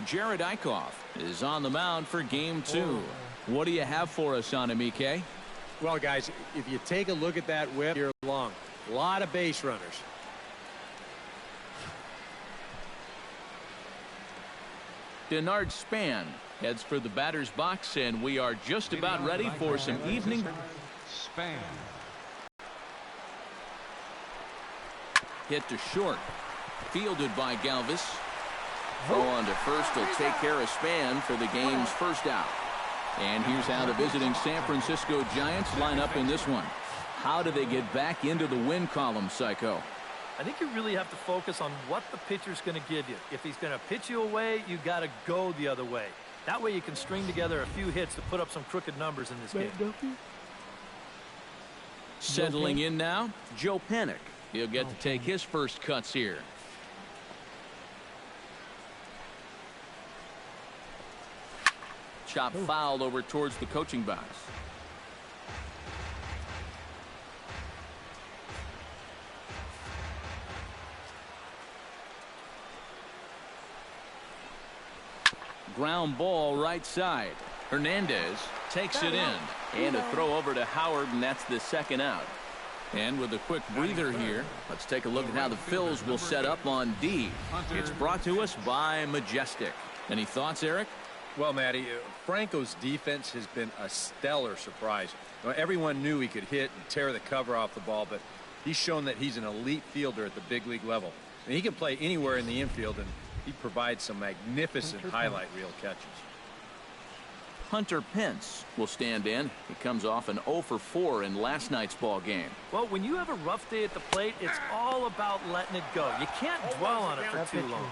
Jared Eichhoff is on the mound for game 2. What do you have for us on him, EK? Well, guys, if you take a look at that whip here long, a lot of base runners. Denard Span heads for the batter's box, and we are just about ready for some evening. Span. Hit to short. Fielded by Galvis. Throw on to first will take care of Span for the game's first out. And here's how the visiting San Francisco Giants line up in this one. How do they get back into the win column, Psycho? I think you really have to focus on what the pitcher's going to give you. If he's going to pitch you away, you got to go the other way. That way you can string together a few hits to put up some crooked numbers in this game. Settling in now, Joe Panik. He'll get to take his first cuts here. Chop foul over towards the coaching box. Ground ball right side. Hernandez takes it in. And a throw over to Howard, and that's the second out. And with a quick breather here, let's take a look at how the Phils will set up on D. It's brought to us by Majestic. Any thoughts, Eric? Well, Matty, Franco's defense has been a stellar surprise. Everyone knew he could hit and tear the cover off the ball, but he's shown that he's an elite fielder at the big league level. I mean, he can play anywhere in the infield, and he provides some magnificent highlight reel catches. Hunter Pence will stand in. He comes off an 0 for 4 in last night's ball game. Well, when you have a rough day at the plate, it's all about letting it go. You can't dwell on it for too long.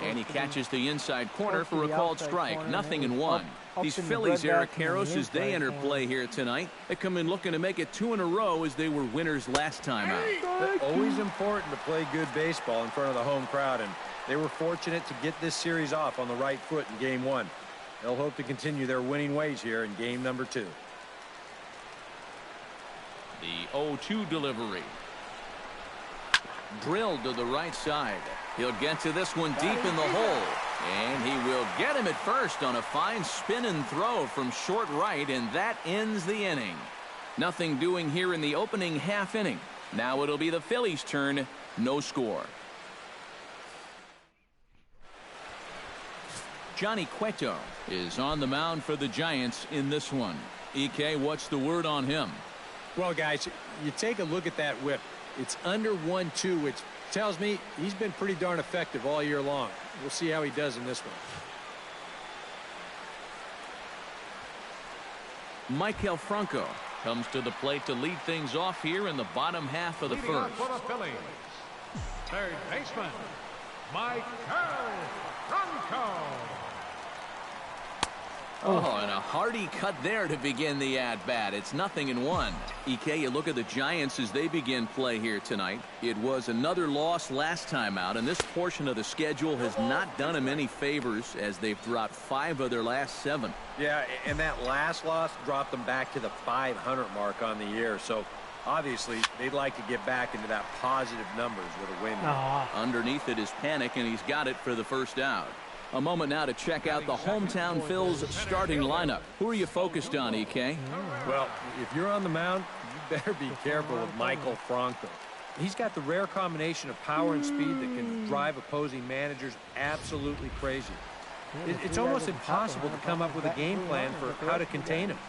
And he catches the inside corner for a called strike. 0-1. These Phillies, Eric Karros, as they enter play here tonight, they come in looking to make it 2 in a row as they were winners last time out. Always important to play good baseball in front of the home crowd, and they were fortunate to get this series off on the right foot in game 1. They'll hope to continue their winning ways here in game number 2. The 0-2 delivery. Drilled to the right side. He'll get to this one deep in the hole. And he will get him at first on a fine spin and throw from short right, and that ends the inning. Nothing doing here in the opening half inning. Now it'll be the Phillies' turn. No score. Johnny Cueto is on the mound for the Giants in this one. EK, what's the word on him? Well, guys, you take a look at that whip. It's under 1-2, which tells me he's been pretty darn effective all year long. We'll see how he does in this one. Maikel Franco comes to the plate to lead things off here in the bottom half of the first. For the Phillies, third baseman, Maikel Franco. Oh, and a hearty cut there to begin the at-bat. It's 0-1. EK, you look at the Giants as they begin play here tonight. It was another loss last time out, and this portion of the schedule has not done them any favors as they've dropped 5 of their last 7. Yeah, and that last loss dropped them back to the 500 mark on the year. So, obviously, they'd like to get back into that positive numbers with a win. Underneath it is Panik, and he's got it for the first out. A moment now to check out the hometown Phils starting lineup. Who are you focused on, EK? Well, if you're on the mound, you better be careful with Maikel Franco. He's got the rare combination of power and speed that can drive opposing managers absolutely crazy. It's almost impossible to come up with a game plan for how to contain him.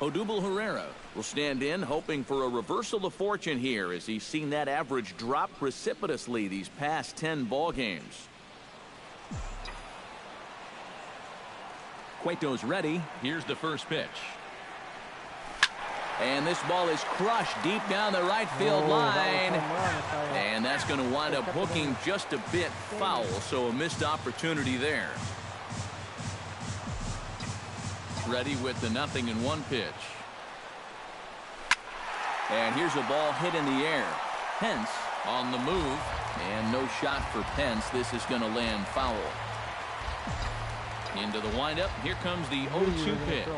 Odubel Herrera will stand in, hoping for a reversal of fortune here as he's seen that average drop precipitously these past 10 ball games. Cueto's ready. Here's the first pitch. And this ball is crushed deep down the right field line. And that's going to wind up hooking just a bit foul, so a missed opportunity there. Ready with the 0-1 pitch. And here's a ball hit in the air. Pence on the move. And no shot for Pence. This is going to land foul. Into the windup. Here comes the 0-2 pitch.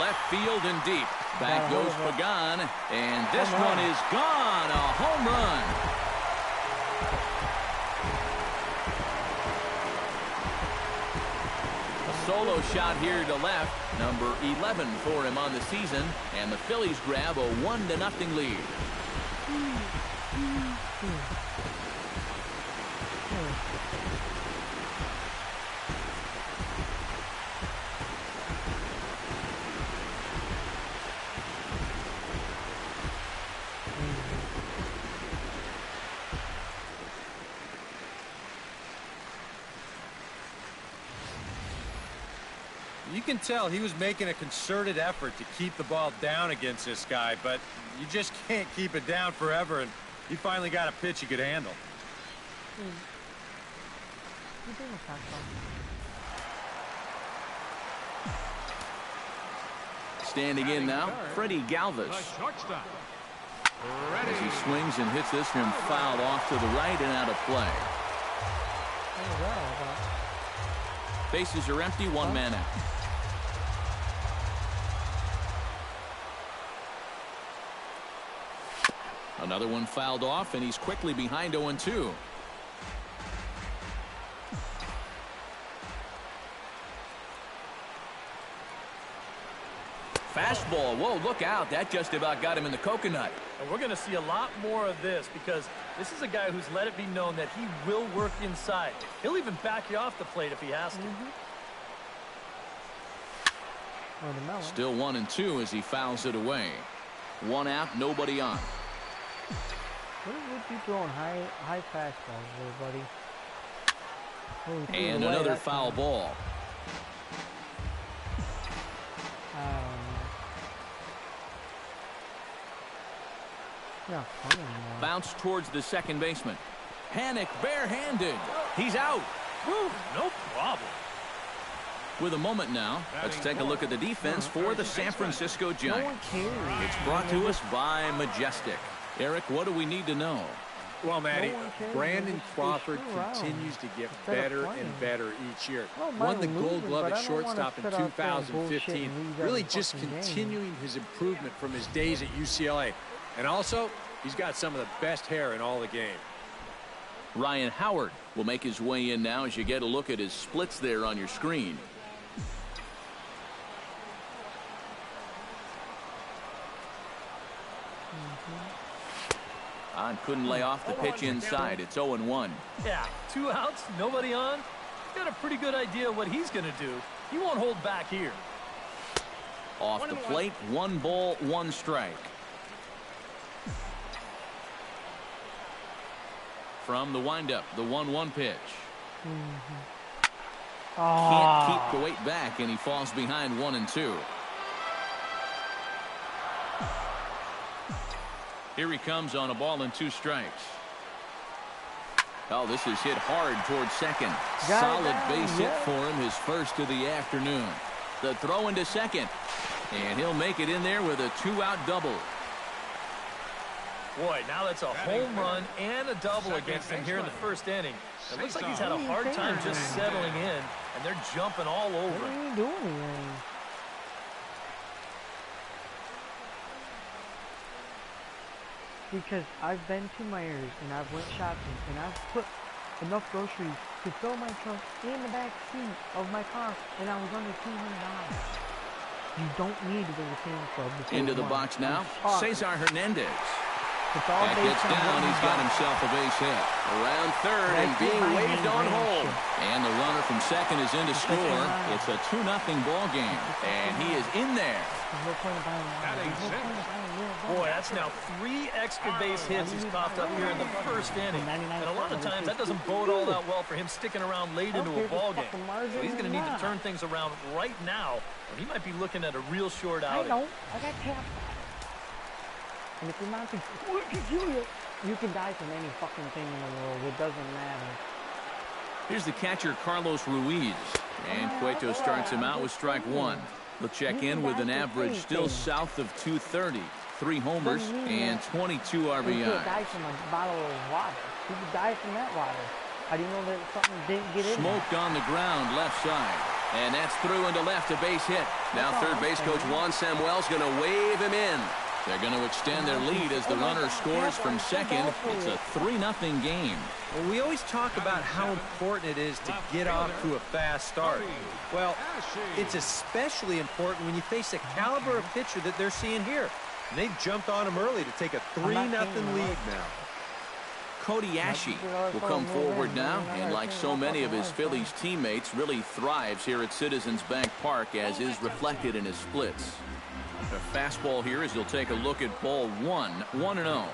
Left field and deep. Back goes Pagan. And this one is gone. A home run. solo shot here to left. Number 11 for him on the season. And the Phillies grab a 1-0 lead. You can tell he was making a concerted effort to keep the ball down against this guy, but you just can't keep it down forever, and he finally got a pitch he could handle. Standing in now, Freddie Galvis. As he swings and hits this one fouled off to the right and out of play. Bases are empty, one man out. Another one fouled off, and he's quickly behind 0-2. Fastball. Whoa, look out. That just about got him in the coconut. And we're going to see a lot more of this because this is a guy who's let it be known that he will work inside. He'll even back you off the plate if he has to. Still 1-2 as he fouls it away. One out, nobody on. What would you throwing high fastballs there, buddy? And another foul ball. Yeah, bounce towards the second baseman. Panic barehanded. He's out. Woo, no problem. With a moment now, let's take a look at the defense for the San Francisco Giants. It's brought to us by Majestic. Eric, what do we need to know? Well, Matty, Brandon Crawford continues to get better and better each year. Won the Gold Glove at shortstop in 2015. Really just continuing his improvement from his days at UCLA. And also, he's got some of the best hair in all the game. Ryan Howard will make his way in now as you get a look at his splits there on your screen. Couldn't lay off the pitch inside. It's 0-1. Yeah, 2 outs, nobody on. Got a pretty good idea what he's going to do. He won't hold back here. Off the plate, 1 ball, 1 strike. From the windup, the 1-1 pitch. Can't keep the weight back, and he falls behind 1-2. Here he comes on a ball and 2 strikes. Oh, this is hit hard towards second. Solid base hit for him, his first of the afternoon. The throw into second, and he'll make it in there with a 2-out double. Boy, now that's a home run and a double against him here in the first inning. It looks like he's had a hard time just settling in, and they're jumping all over. What are you doing? Because I've been to Myers and I've went shopping and I've put enough groceries to fill my trunk in the back seat of my car, and I was under $200. You don't need to go to Sam's Club. Into the box now, Cesar Hernandez. That gets down, he's got himself a base hit. Around third and being waved on home. And the runner from second is in to score. It's a 2-0 ball game, and he is in there. Boy, that's now 3 extra base hits he's popped up here in the first inning. And a lot of times that doesn't bode all that well for him sticking around late into a ball game. So he's going to need to turn things around right now, or he might be looking at a real short outing. I got tapped. And if you're not, you can die from any fucking thing in the world. It doesn't matter. Here's the catcher, Carlos Ruiz. And Cueto starts him out with strike 1. He'll check in with an average still south of 230. 3 homers and 22 RBIs. You could die from a bottle of water. You could die from that water. How do you know that something didn't get in? Smoked on the ground, left side. And that's through into left, a base hit. Now third base coach Juan Samuel's going to wave him in. They're going to extend their lead as the runner scores from second. It's a 3-0 game. Well, we always talk about how important it is to get off to a fast start. Well, it's especially important when you face a caliber of pitcher that they're seeing here. And they've jumped on him early to take a 3-0 lead now. Cody Ashe will come forward now, and like so many of his Phillies teammates, really thrives here at Citizens Bank Park, as is reflected in his splits. A fastball here as he'll take a look at ball 1-0.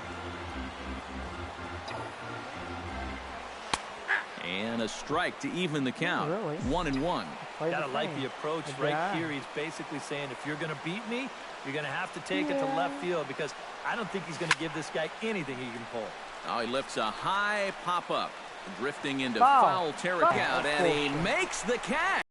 And a strike to even the count. 1-1. Gotta like the approach right here. He's basically saying, if you're gonna beat me, you're gonna have to take it to left field, because I don't think he's gonna give this guy anything he can pull. Oh, he lifts a high pop-up, drifting into foul territory, and he makes the catch.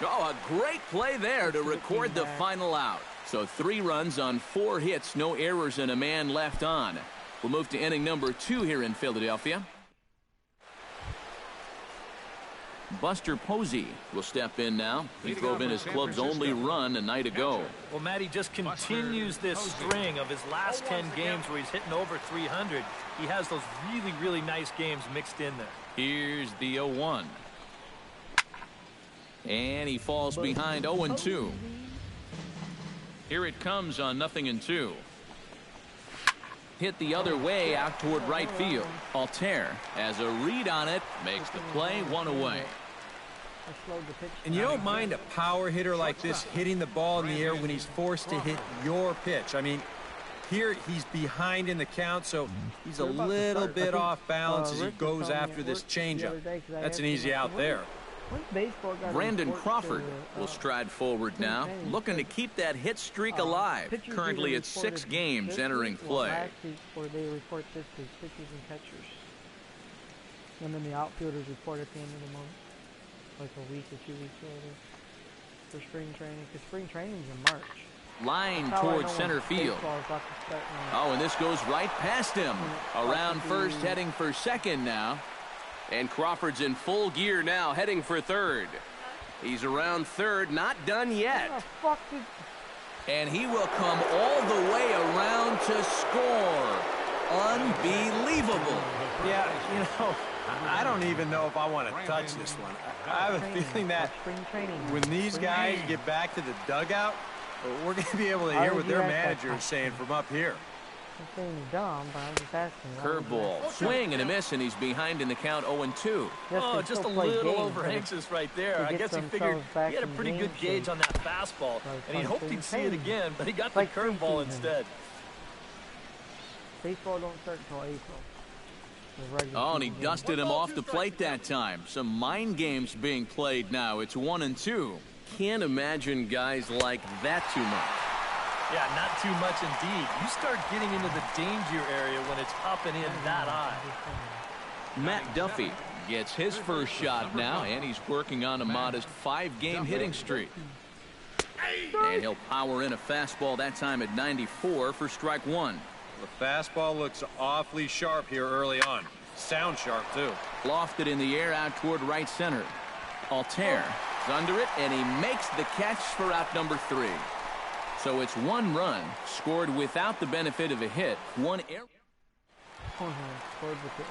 Oh, a great play there to record the final out. So 3 runs on 4 hits, no errors, and a man left on. We'll move to inning number 2 here in Philadelphia. Buster Posey will step in now. He drove in his club's only run a night ago. Well, Matt, he just continues this string of his last 10 games where he's hitting over 300. He has those really, really nice games mixed in there. Here's the 0-1. And he falls behind 0-2. Here it comes on 0-2. Hit the other way out toward right field. Altair has a read on it, makes the play, 1 away. And you don't mind a power hitter like this hitting the ball in the air when he's forced to hit your pitch. I mean, here he's behind in the count, so he's a little bit off balance as he goes after this changeup. That's an easy out there. Brandon Crawford will stride forward now, looking to keep that hit streak alive. Currently at 6 games entering play. Last week, where they report this to pitchers and catchers, and then the outfielders report at the end of the month, like a week or 2 weeks later, for spring training. Because spring training's in March. Line towards center field. Oh, and this goes right past him. Around first, heading for second now. And Crawford's in full gear now, heading for third. He's around third, not done yet. And he will come all the way around to score. Unbelievable. Yeah, you know, I don't even know if I want to touch this one. I have a feeling that when these guys get back to the dugout, we're going to be able to hear what their manager is saying from up here. I'm saying dumb, but I'm just asking. Curveball, swing and a miss, and he's behind in the count 0-2. Oh, just a little over anxious right there. I guess he figured he had a pretty good gauge on that fastball, and he hoped he'd see it again, but he got the curveball instead. Baseball don't start until April. Oh, and he dusted him off the plate that time. Some mind games being played now. It's 1-2. Can't imagine guys like that too much. Yeah, not too much indeed. You start getting into the danger area when it's up and in that high. Matt Duffy gets his first shot now, and he's working on a modest 5-game hitting streak. And he'll power in a fastball that time at 94 for strike 1. The fastball looks awfully sharp here early on. Sound sharp, too. Lofted in the air out toward right center. Altair is under it, and he makes the catch for out number 3. So it's 1 run scored without the benefit of a hit. 1 error.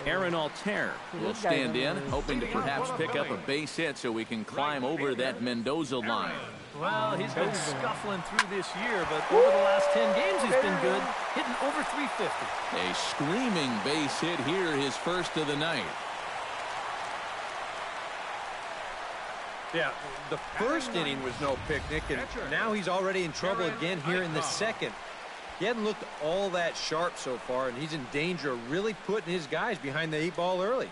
Aaron Altair will stand in, hoping to perhaps pick up a base hit so we can climb over that Mendoza line. Well, he's been scuffling through this year, but over the last 10 games he's been good, hitting over 350. A screaming base hit here, his first of the night. Yeah, the first inning was no picnic, and now he's already in trouble again here in the second. He hadn't looked all that sharp so far, and he's in danger of really putting his guys behind the 8 ball early.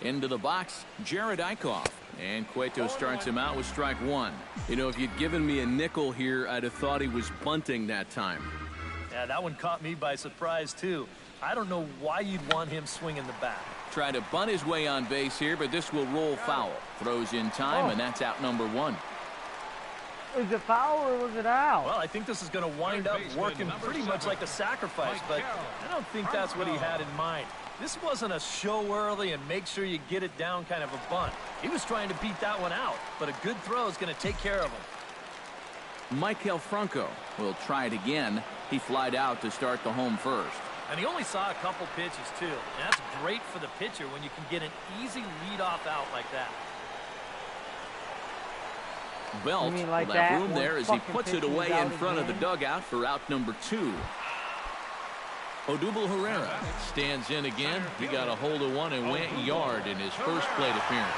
Into the box, Jared Eichhoff. And Cueto starts him out with strike 1. You know, if you'd given me a nickel here, I'd have thought he was bunting that time. Yeah, that one caught me by surprise, too. I don't know why you'd want him swinging the bat. Try to bunt his way on base here, but this will roll foul. Throws in time, and that's out number 1. Is it foul or was it out? Well, I think this is going to wind up working pretty much like a sacrifice, but I don't think that's what he had in mind. This wasn't a show early and make sure you get it down kind of a bunt. He was trying to beat that one out, but a good throw is going to take care of him. Michael Franco will try it again. He flied out to start the home first. And he only saw a couple pitches, too. And that's great for the pitcher when you can get an easy leadoff out like that. Belt will have room there as he puts it away in front of the dugout for out number 2. Odubel Herrera stands in again. He got a hold of one and went yard in his first plate appearance.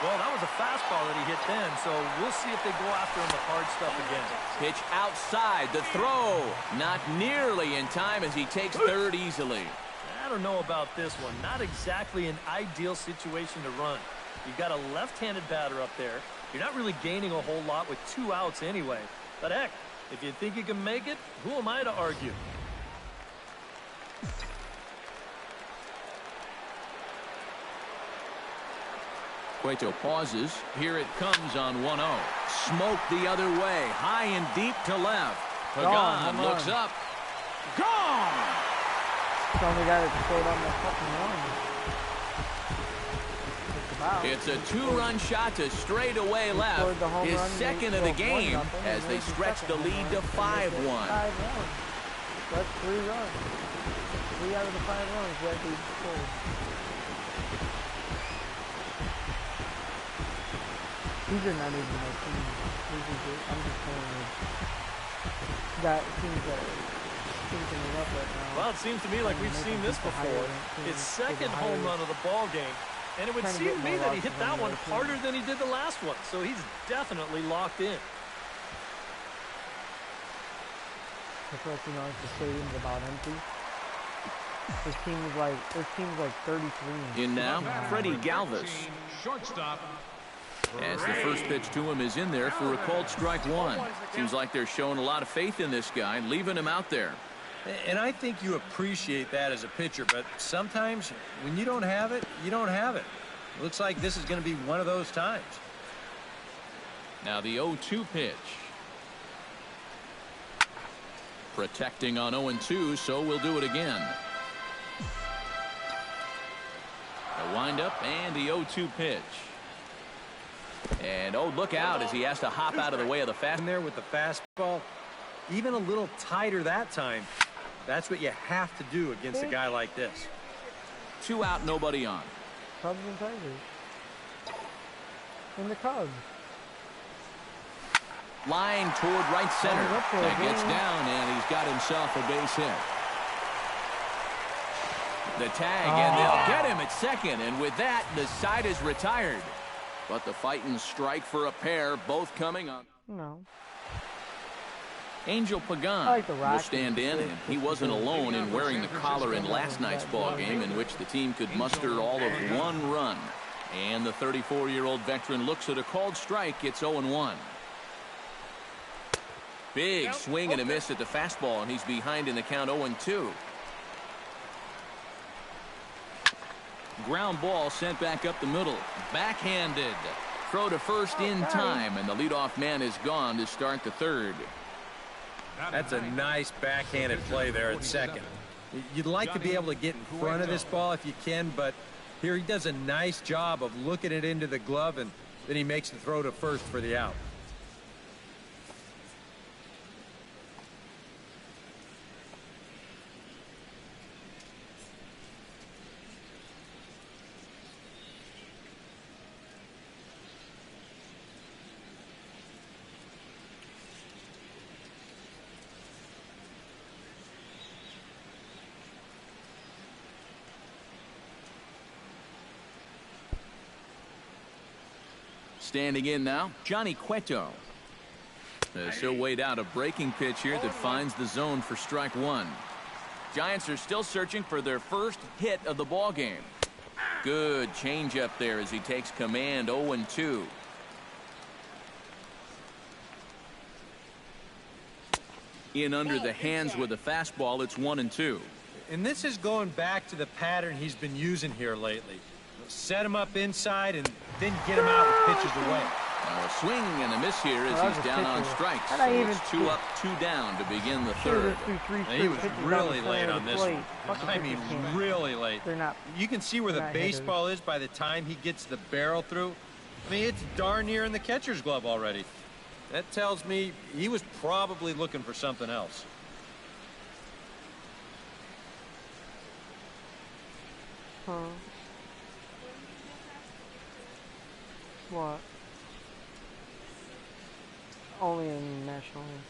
Well, that was a fastball that he hit then, so we'll see if they go after him with hard stuff again. Pitch outside, the throw. Not nearly in time as he takes third easily. I don't know about this one. Not exactly an ideal situation to run. You've got a left-handed batter up there. You're not really gaining a whole lot with 2 outs anyway. But heck, if you think you can make it, who am I to argue? Cueto pauses. Here it comes on 1-0. Smoke the other way. High and deep to left. Pagan looks up. Gone! It's only got it scored on the fucking line. It's a 2-run shot to straightaway left. His second of the game as they stretch the lead to 5-1. That's 3 runs. 3 out of the 5 runs that he scored. These are not even my teams. I'm just saying that teams that are stinking it up right now. Well, it seems to me like we've seen this before. His second home run of the ball game. And it would seem to me that he hit that one harder than he did the last one. So he's definitely locked in. That's what, you know, the stadium's about empty. This team's like 33. In now, Freddie Galvis. Shortstop. As the first pitch to him is in there for a called strike 1. Seems like they're showing a lot of faith in this guy, leaving him out there. And I think you appreciate that as a pitcher, but sometimes when you don't have it, you don't have it. Looks like this is going to be one of those times. Now the 0-2 pitch. Protecting on 0-2, so we'll do it again. The windup and the 0-2 pitch. And oh, look out as he has to hop out of the way of the fastball. In there with the fastball, even a little tighter that time. That's what you have to do against a guy like this. 2 out, nobody on. Cubs and Tigers. And the Cubs. Line toward right center. That gets down, and he's got himself a base hit. The tag, and they'll get him at second. And with that, the side is retired. But the fighting strike for a pair, both coming on. No. Angel Pagan will stand in, and he wasn't alone in wearing the collar in last night's ball game, in which the team could muster all of 1 run. And the 34-year-old veteran looks at a called strike. It's 0-1. Big swing and a miss at the fastball, and he's behind in the count 0-2. Ground ball sent back up the middle. Backhanded. Throw to first in time, and the leadoff man is gone to start the third. That's a nice backhanded play there at second. You'd like to be able to get in front of this ball if you can, but here he does a nice job of looking it into the glove, and then he makes the throw to first for the out. Standing in now, Johnny Cueto. He'll wait out a breaking pitch here that finds the zone for strike 1. Giants are still searching for their first hit of the ball game. Good changeup there as he takes command. 0-2. In under the hands with a fastball. It's 1-2. And this is going back to the pattern he's been using here lately. Set him up inside and then get him out with pitches away. Now a swing and a miss here as he's down on strikes. So it's 2 up, 2 down to begin the third. He was really late on this one. I mean, really late. You can see where the baseball is by the time he gets the barrel through. I mean, it's darn near in the catcher's glove already. That tells me he was probably looking for something else. Huh? What? Only in National League.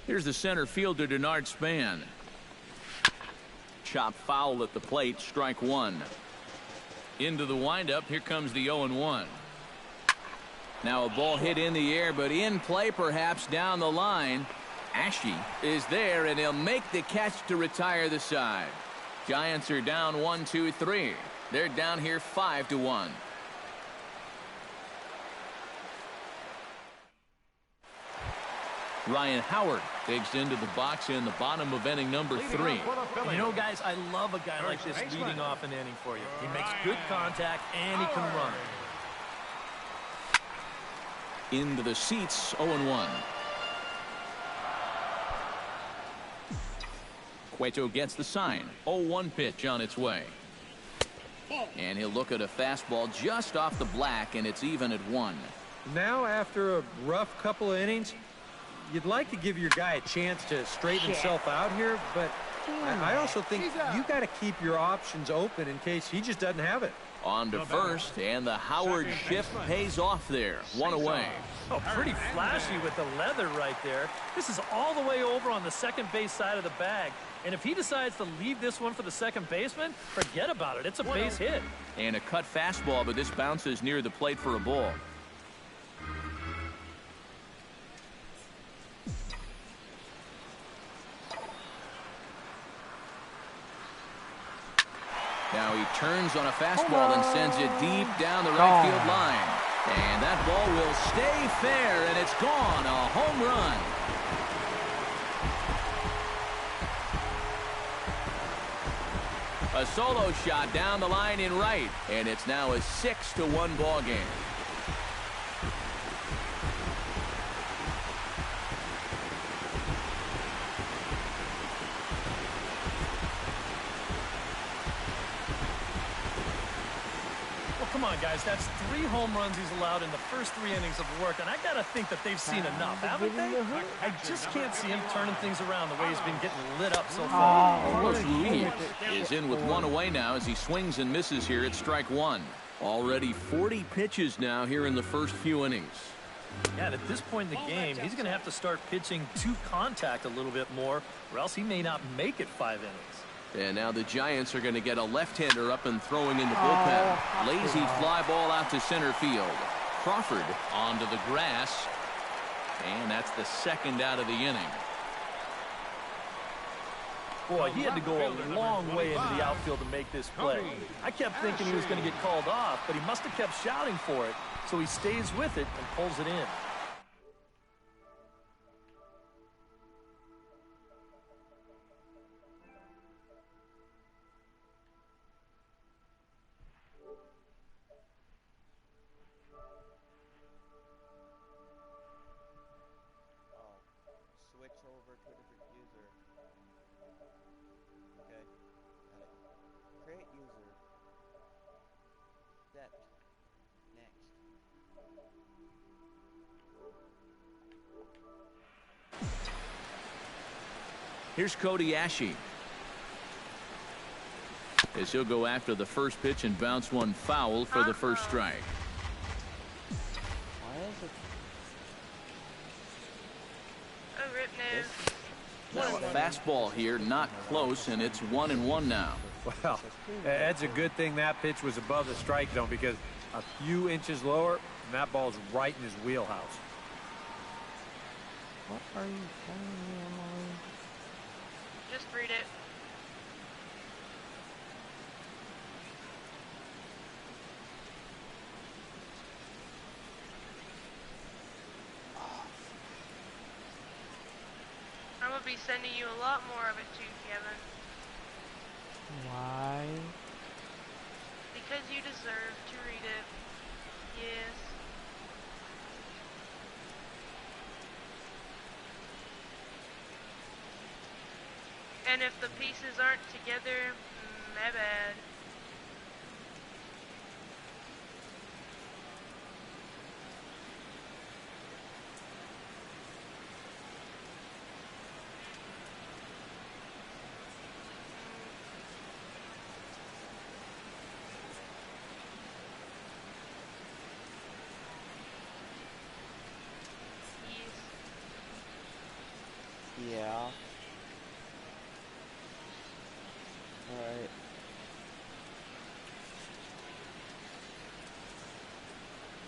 Here's the center fielder, Denard Span. Chop foul at the plate, strike 1. Into the windup, here comes the 0-1. Now a ball hit in the air, but in play perhaps down the line. Ashe is there, and he'll make the catch to retire the side. Giants are down 1-2-3. They're down here 5-1. Ryan Howard digs into the box in the bottom of inning number 3. You know, guys, I love a guy like this leading off an inning for you. He makes good contact, and he can run. Into the seats, 0-1. Cueto gets the sign. 0-1 pitch on its way. And he'll look at a fastball just off the black, and it's even at 1. Now, after a rough couple of innings, you'd like to give your guy a chance to straighten himself out here, but I also think you got to keep your options open in case he just doesn't have it. On to first, and the Howard shift pays off there. 1 away. Oh, pretty flashy with the leather right there. This is all the way over on the second base side of the bag. And if he decides to leave this one for the second baseman, forget about it. It's a base hit. And a cut fastball, but this bounces near the plate for a ball. Now he turns on a fastball and sends it deep down the right field line. And that ball will stay fair, and it's gone. A home run. A solo shot down the line in right, and it's now a 6-1 ball game. Come on, guys, that's 3 home runs he's allowed in the first 3 innings of work, and I gotta think that they've seen enough, haven't they? I just can't see him turning things around the way he's been getting lit up so far. Carlos Ruiz is in with 1 away now as he swings and misses here at strike 1. Already 40 pitches now here in the first few innings. Yeah, and at this point in the game, he's going to have to start pitching to contact a little bit more, or else he may not make it 5 innings. And now the Giants are going to get a left-hander up and throwing in the bullpen. Lazy fly ball out to center field. Crawford onto the grass. And that's the second out of the inning. Boy, he had to go a long way into the outfield to make this play. I kept thinking he was going to get called off, but he must have kept shouting for it. So he stays with it and pulls it in. Here's Cody Ashe. As he'll go after the first pitch and bounce one foul for the first strike. Now a fastball here, not close, and it's 1-1 now. Well, that's a good thing that pitch was above the strike zone, because a few inches lower, and that ball's right in his wheelhouse. What are you telling me, Emily? Just read it. I'm gonna be sending you a lot more of it too, Kevin. Why? Because you deserve to read it. Yes. And if the pieces aren't together, my bad. Yeah. Alright.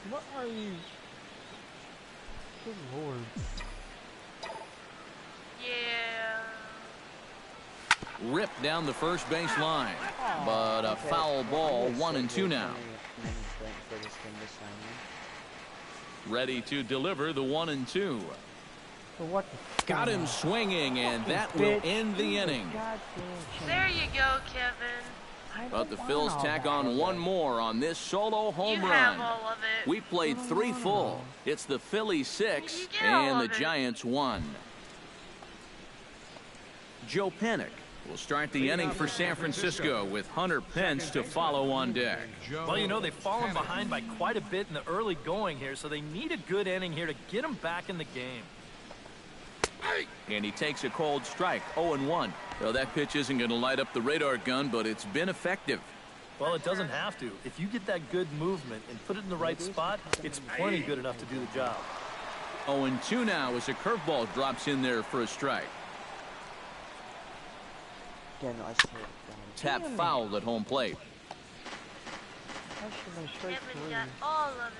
What are you? Good lord. Yeah. Ripped down the first base line, but a foul ball, 1-2 now. Ready to deliver the 1-2. So what the Got him swinging, and that will end the inning. There you go, Kevin. But the Phils tack on one more on this solo home You run. have all of it. We played 3 full. It's the Phillies 6 You get all and the of it. Giants 1. Joe Panik will start the inning for San Francisco with Hunter Pence to follow on deck. Well, you know, they've fallen behind by quite a bit in the early going here, so they need a good inning here to get them back in the game. And he takes a cold strike, 0-1. Well, that pitch isn't going to light up the radar gun, but it's been effective. Well, it doesn't have to. If you get that good movement and put it in the right spot, it's plenty good enough to do the job. 0-2 now as a curveball drops in there for a strike. Yeah, no, I see it. Tap fouled at home plate. Kevin got all of it.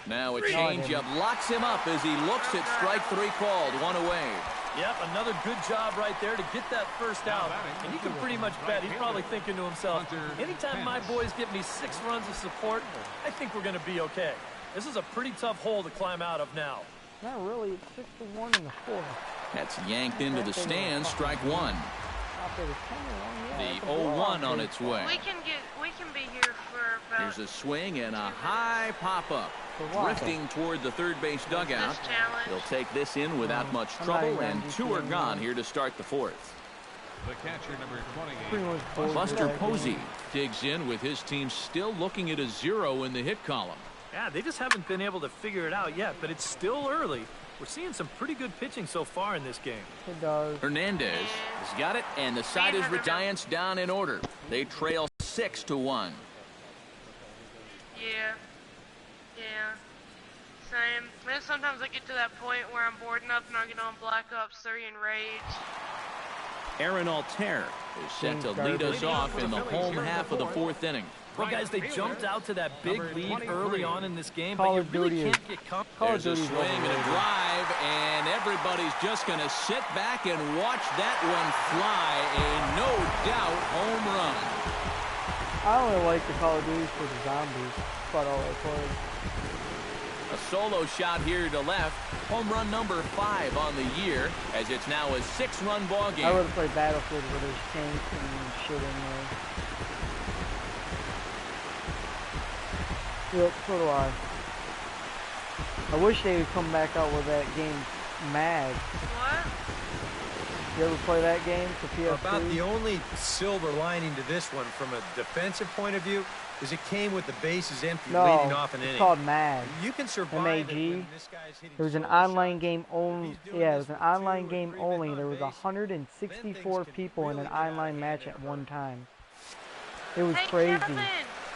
Now a changeup locks him up as he looks at strike 3 called, 1 away. Yep, another good job right there to get that first out. And you can pretty much bet he's probably thinking to himself, anytime my boys get me 6 runs of support, I think we're going to be okay. This is a pretty tough hole to climb out of now. Not really. It's 6-1 in the 4th. That's yanked into the stands, strike 1. The 0-1 on its way. We can be here for about. Here's a swing and a high pop-up. Drifting toward the third base dugout. He'll take this in without much trouble, and 2 are gone here to start the 4th. The catcher, number 28. Buster Posey digs in with his team still looking at a 0 in the hit column. Yeah, they just haven't been able to figure it out yet, but it's still early. We're seeing some pretty good pitching so far in this game. It does. Hernandez has got it, and the side is Giants down in order. They trail 6-1. Yeah. Yeah. Same. Then sometimes I get to that point where I'm bored enough and I get on Black Ops 3 and rage. Aaron Altair is set to lead us off in the home half of the 4th inning. Well, guys, they jumped out to that big lead early on in this game, but you really can't get comfortable. There's a swing and a drive, and everybody's just going to sit back and watch that one fly. A no-doubt home run. I only like the Call of Duty for the zombies. That's about all I played. A solo shot here to left. Home run number 5 on the year, as it's now a 6-run ball game. I would have played Battlefield where there's tanks and shit in there. Yep, so do I. I wish they would come back out with that game, Mad. What? You ever play that game for PS4? About the only silver lining to this one from a defensive point of view is it came with the bases empty leading off an inning. It's called Mad. You can survive it when this guy's hitting. It was an online game only. Yeah, it was an online game only. There was 164 people in an online match at one time. It was crazy. Kevin,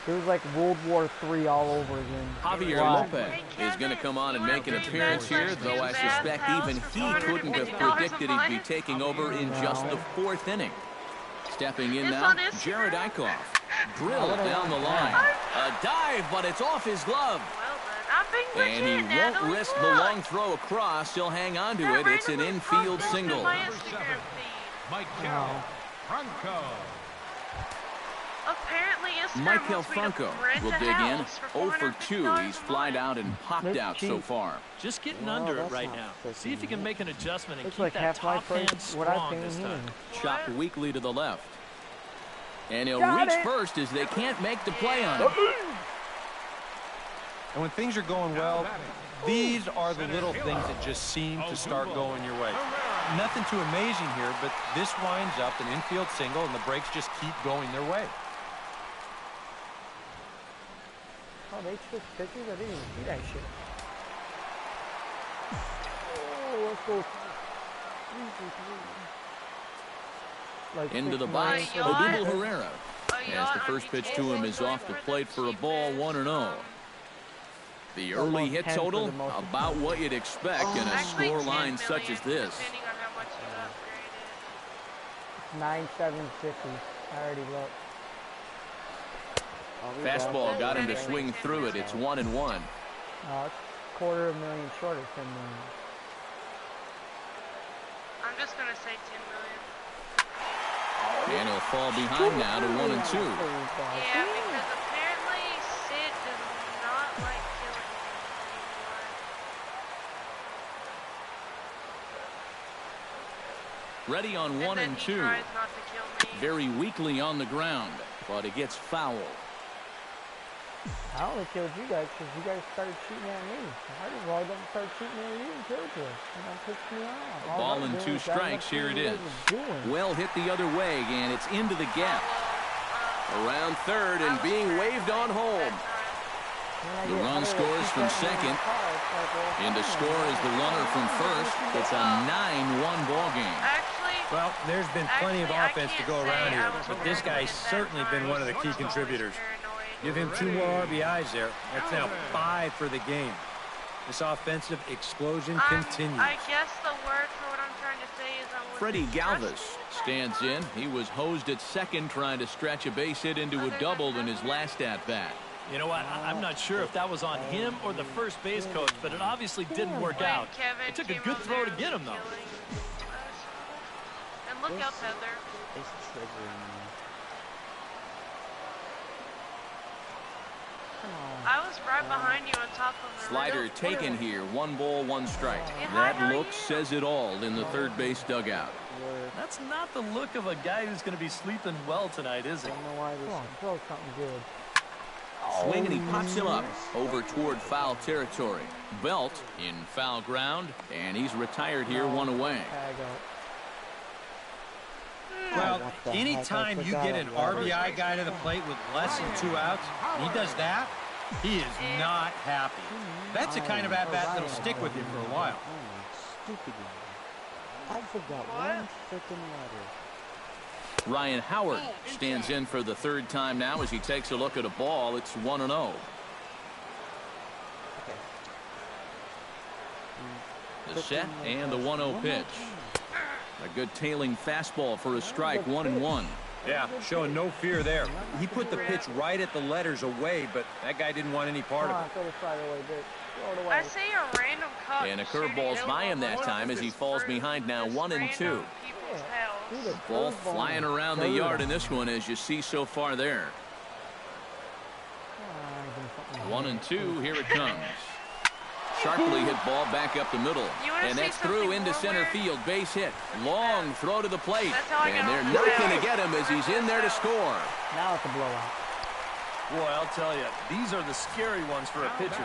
It was like World War III all over again. Javier Lopez is going to come on and make an appearance here, though I suspect even he couldn't have predicted he'd be taking over in just the 4th inning. Stepping in now, Jared Eichhoff. Drilled down the line. A dive, but it's off his glove. And he won't risk the long throw across. He'll hang on to it. It's an infield single. Michael Franco. Michael Franco will dig in. 0 for 2. He's flied out and popped out so far. Just getting under it right now. See if he can make an adjustment and Looks keep like that top hand strong this time. Chopped weakly to the left. And he'll reach first as they can't make the play on him. And when things are going well, these are the little things that just seem to start going your way. Nothing too amazing here, but this winds up an infield single, and the breaks just keep going their way. Oh, they switched pitches? I didn't even see that shit. Oh, let's go. Like into the box, Odubel Herrera. As the first pitch to him is off the plate for a ball, 1-0. The early hit total, about what you'd expect in a score line such as this. 9,750. I already looked. Fastball got him to swing through it. It's 1-1. It's $250,000 short of 10 million. I'm just gonna say 10 million. And he'll fall behind now to 1-2. Yeah, because apparently Sid does not like killing him anymore. Ready on 1 and 2. Tries not to kill me. Very weakly on the ground, but it gets foul. I only killed you guys because you guys started shooting at me. I just logged up and started shooting at you and killed you. And that pissed me off. A ball and 2 strikes. Here it is. Well hit the other way, and it's into the gap. Around third and being waved on home. The run scores from second. And to score is the runner from first. It's a 9-1 ball game. Well, there's been plenty of offense to go around here, but this guy's certainly been one of the key contributors. Give him 2 more RBIs there. That's now 5 for the game. This offensive explosion continues. I guess the word for what I'm trying to say is Freddie Galvis stands in. He was hosed at second trying to stretch a base hit into a double in his last at-bat. You know what? I'm not sure if that was on him or the first base coach, but it obviously didn't work out. It took a good throw to get him, though. And look out, Heather. I was right behind you on top of the Slider taken here. 1 ball, 1 strike. That look says it all in the third base dugout. That's not the look of a guy who's going to be sleeping well tonight, is it? I don't know why this throw something good. Swing, and he pops him up over toward foul territory. Belt in foul ground, and he's retired here, 1 away. Well, anytime you get an RBI guy to the plate with less than 2 outs, and he does that, he is not happy. That's the kind of at-bat that'll stick with you for a while. I forgot one freaking letter. Ryan Howard stands in for the 3rd time now as he takes a look at a ball. It's 1-0. The set and the 1-0 pitch. A good tailing fastball for a strike, 1-1. Yeah, showing no fear there. He put the pitch right at the letters away, but that guy didn't want any part of it. I say a random cut. And a curveball's by him that time as he falls behind now 1-2. Ball flying around the yard in this one, as you see so far there. 1-2, here it comes. Sharply hit ball back up the middle. And that's through into center field. Base hit. Long throw to the plate. And they're not going to get him as he's in there to score. Now it's a blowout. Boy, I'll tell you, these are the scary ones for a pitcher.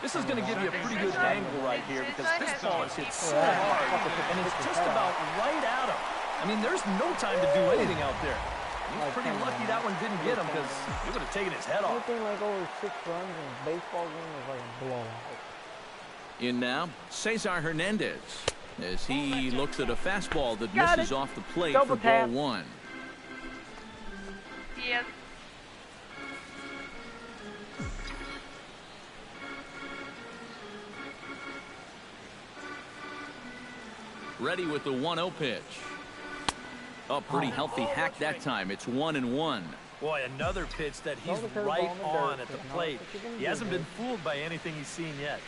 This is going to give you a pretty good angle right here because this ball is hit so hard, and it's just about right at him. I mean, there's no time to do anything out there. He's pretty lucky that one didn't get him because he would have taken his head off. Anything like over 6 runs in a baseball game is like a blowout. In now, Cesar Hernandez as he looks at a fastball that misses off the plate for ball 1. Yeah. Ready with the 1-0 pitch. Oh, pretty healthy hack that time. It's 1-1. Boy, another pitch that he's right on at the plate. He hasn't been fooled by anything he's seen yet.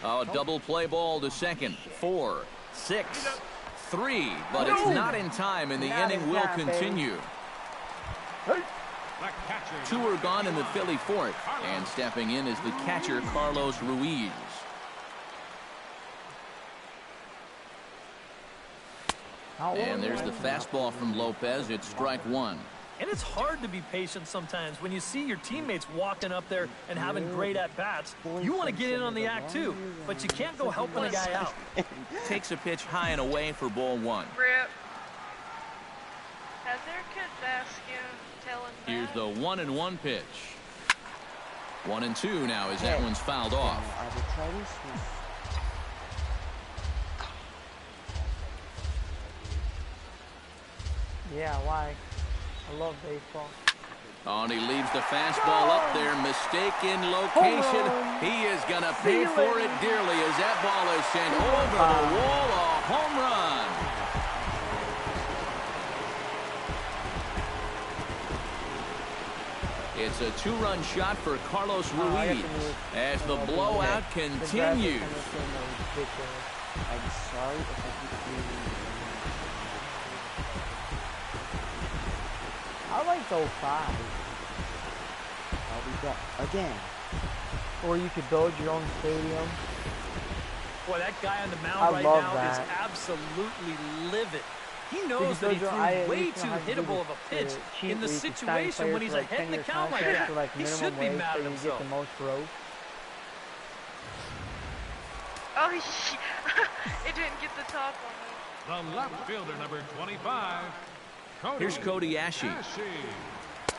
Oh, double play ball to second. 4, 6, 3. But it's not in time, and the inning will continue. Two are gone in the Philly fourth. And stepping in is the catcher, Carlos Ruiz. And there's the fastball from Lopez. It's strike one. And it's hard to be patient sometimes when you see your teammates walking up there and having great at-bats. You want to get in on the act too, but you can't go helping a guy out. Takes a pitch high and away for ball one. Rip. Has their kid basket telling Here's the 1-1 pitch. 1-2 now as that one's fouled off. Yeah, why? I love baseball. Oh, and he leaves the fastball up there. Mistaken location. He is going to pay for it dearly as that ball is sent over the wall. A home run. It's a two-run shot for Carlos Ruiz as the blowout continues. I'm sorry if I keep reading. I like those 5. I'll be back again. Or you could build your own stadium. Boy, that guy on the mound I right love now that. is absolutely livid. He knows that he threw way too hittable of a pitch in the situation when he's ahead in the count like that. He should be mad at himself. Get the most growth. Oh, it didn't get the top on me. The left fielder, number 25. Here's Cody Ashe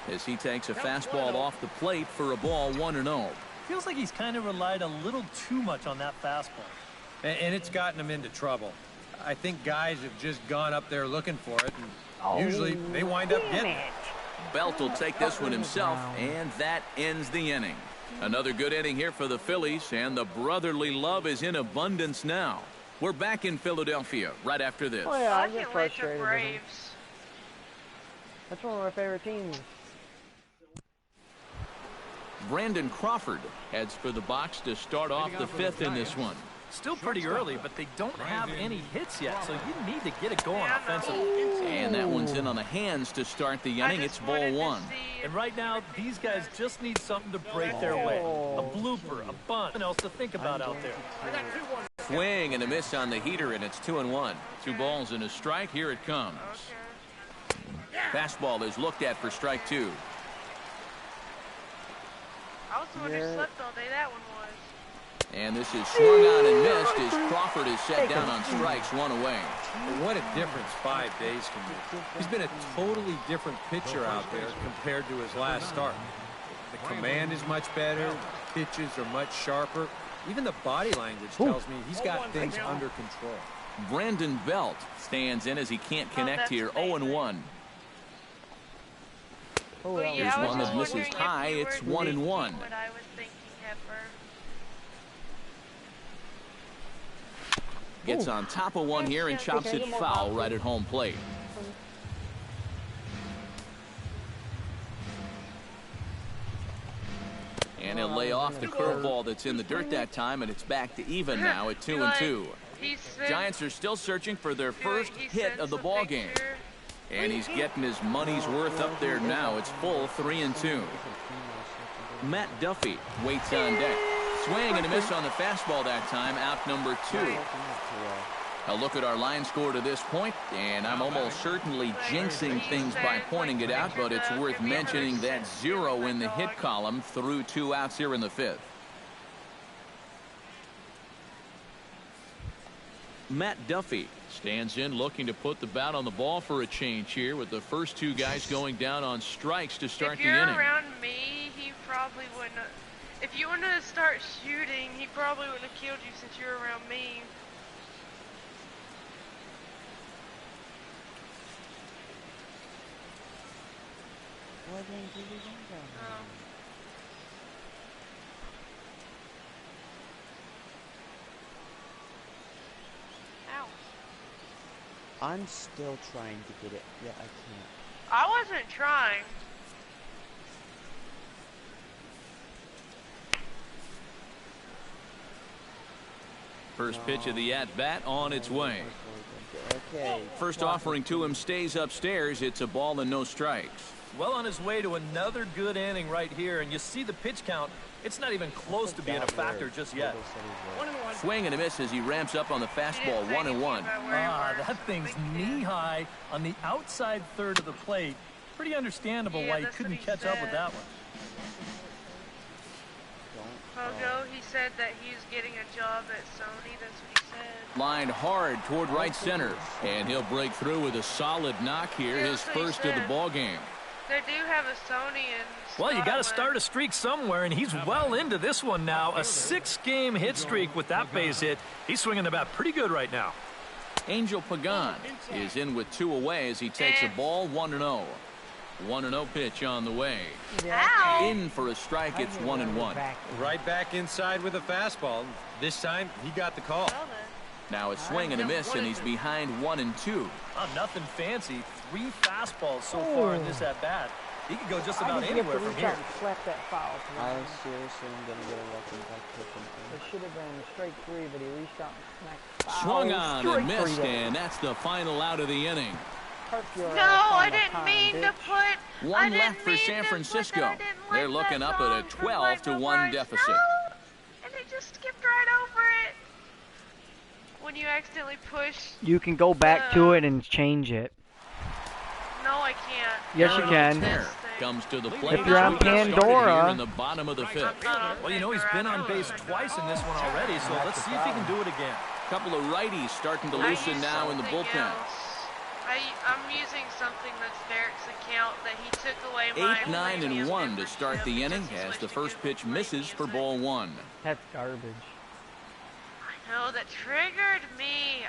as he takes a fastball off the plate for a ball 1-0. Feels like he's kind of relied a little too much on that fastball. And it's gotten him into trouble. I think guys have just gone up there looking for it, and usually they wind up getting it. Belt will take this one himself, and that ends the inning. Another good inning here for the Phillies, and the brotherly love is in abundance now. We're back in Philadelphia right after this. Oh, yeah, I I'm can just wait for frustrated with them. Braves. That's one of my favorite teams. Brandon Crawford heads for the box to start off the fifth in this one. Still pretty early, but they don't have any hits yet, so you need to get it going offensively. And that one's in on the hands to start the inning. It's ball one. And right now, these guys just need something to break their way. A blooper, a bunt, nothing else to think about out there. Swing and a miss on the heater, and it's 2-1. 2 balls and a strike. Here it comes. Fastball is looked at for strike 2. I was the one who slept all day. That one was. And this is swung on and missed as Crawford is set down on strikes, 1 away. Well, what a difference 5 days can make. He's been a totally different pitcher out there compared to his last start. The command is much better. Pitches are much sharper. Even the body language tells me he's got things under control. Brandon Belt stands in as he can't connect here, 0-1. Well, yeah, Here's I was one just that misses wondering if high. you It's were 1-1. thinking what I was thinking, Hepburn. Gets on top of one here and chops it foul right at home plate. And he'll lay off the curveball that's in the dirt that time, and it's back to even now at 2-2. Giants are still searching for their first hit of the ball game. And he's getting his money's worth up there now. It's full 3-2. Matt Duffy waits on deck. Swing and a miss on the fastball that time, out number 2. A look at our line score to this point, and I'm almost certainly jinxing things by pointing it out, but it's worth mentioning that 0 in the hit column through 2 outs here in the 5th. Matt Duffy stands in looking to put the bat on the ball for a change here with the first 2 guys going down on strikes to start the inning. If you're around me, he probably wouldn't have. If you wanted to start shooting, he probably wouldn't have killed you since you're around me. I'm still trying to get it. Yeah, I can't. I wasn't trying. First pitch of the at-bat on its way. Okay. First offering to him stays upstairs. It's a ball and no strikes. Well on his way to another good inning right here, and you see the pitch count. It's not even close to being a factor just yet. Swing and a miss as he ramps up on the fastball. 1-1. That thing's knee-high on the outside third of the plate. Pretty understandable why he couldn't catch up with that one. Pogo, he said that he's getting a job at Sony. That's what he said. Lined hard toward right center, and he'll break through with a solid knock here, his first of the ball game. They do have a Sony in Well, you got to Scotland. start a streak somewhere, and he's well into this one now. A 6-game hit streak with that base hit. He's swinging the bat pretty good right now. Angel Pagan is in with 2 away as he takes a ball. 1-0. 1-0 pitch on the way. Ow! In for a strike. It's 1-1. Right back inside with a fastball. This time, he got the call. Well then. Now a swing and a miss, and he's behind 1-2. Oh, nothing fancy. 3 fastballs so far in this at-bat. He could go just about anywhere from here. Slap that foul. I seriously am gonna get a welcome back pitch. It should have been straight 3, but he reached out and smacked. Swung on and missed, and that's the final out of the inning. No, I didn't mean to put. One left for San Francisco. They're looking up at a 12-1 deficit. No, and they just skipped right over it. When you accidentally push. You can go back to it and change it. No, I can't. Yes, you can. This thing. Comes to the plate. If you're on Pandora. Here in the bottom of the 5th. I'm not on Well, you know, he's been on base twice in this one already, so let's see if he can do it again. Couple of righties starting to I loosen use now in the something bullpen. else. I'm using something that's Derek's account that he took away my 8, 9, and premium 1 to start the membership inning because he as the switched to first pitch Google Play misses for Music. ball 1. That's garbage. I know, that triggered me.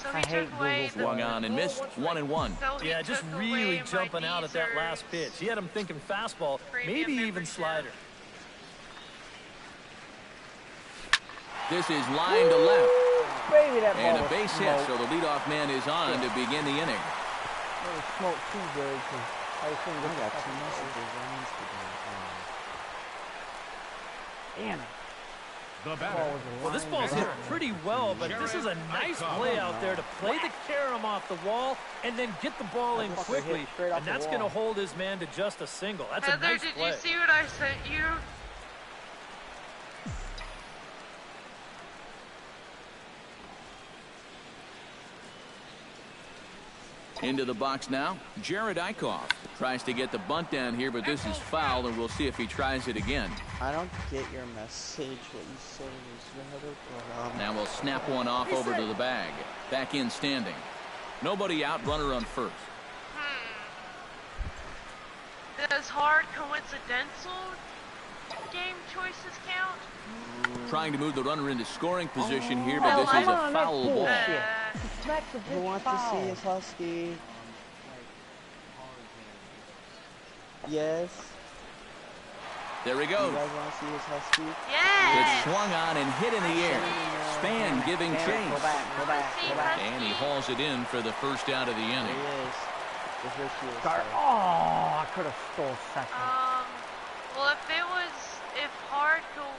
So I he hate took away Google Swung on and missed. 1-1. So he Yeah, just took away really my jumping out at that last Deezer's pitch. He had him thinking fastball, premium maybe even membership. slider. This is line to left. Baby, that ball And a was base hit, smoked. so the leadoff man is on to begin the inning. It was smoked too good, 'cause I was thinking I got this 2 fucking messages on Instagram. Damn it. The Ball batter. was a Well, this line ball's drive. hit pretty well, but this is a nice play out there to play the carom off the wall and then get the ball in That fucker quickly. hit straight off And the that's going to wall. hold his man to just a single. That's a Heather, nice did play. you see what I sent you? Into the box now, Jared Eichhoff tries to get the bunt down here, but this is foul, and we'll see if he tries it again. I don't get your message, what you said is rather, but Now we'll snap one off over to the bag. Back in standing. Nobody out, runner on first. Does hard coincidental game choices count? Trying to move the runner into scoring position here, but Oh, this is a on, that's foul ball. bullshit. He smacks the who bitch wants to foul. see his Husky? Yes. There he You goes. guys want to see his Husky? It's Yes! swung on and hit in the air. Span giving Damn it, chase. Go back, go back, go back. And he hauls it in for the first out of the There inning. he is. The virtuous. Oh, I could have stole second. Well, if hard coincidental.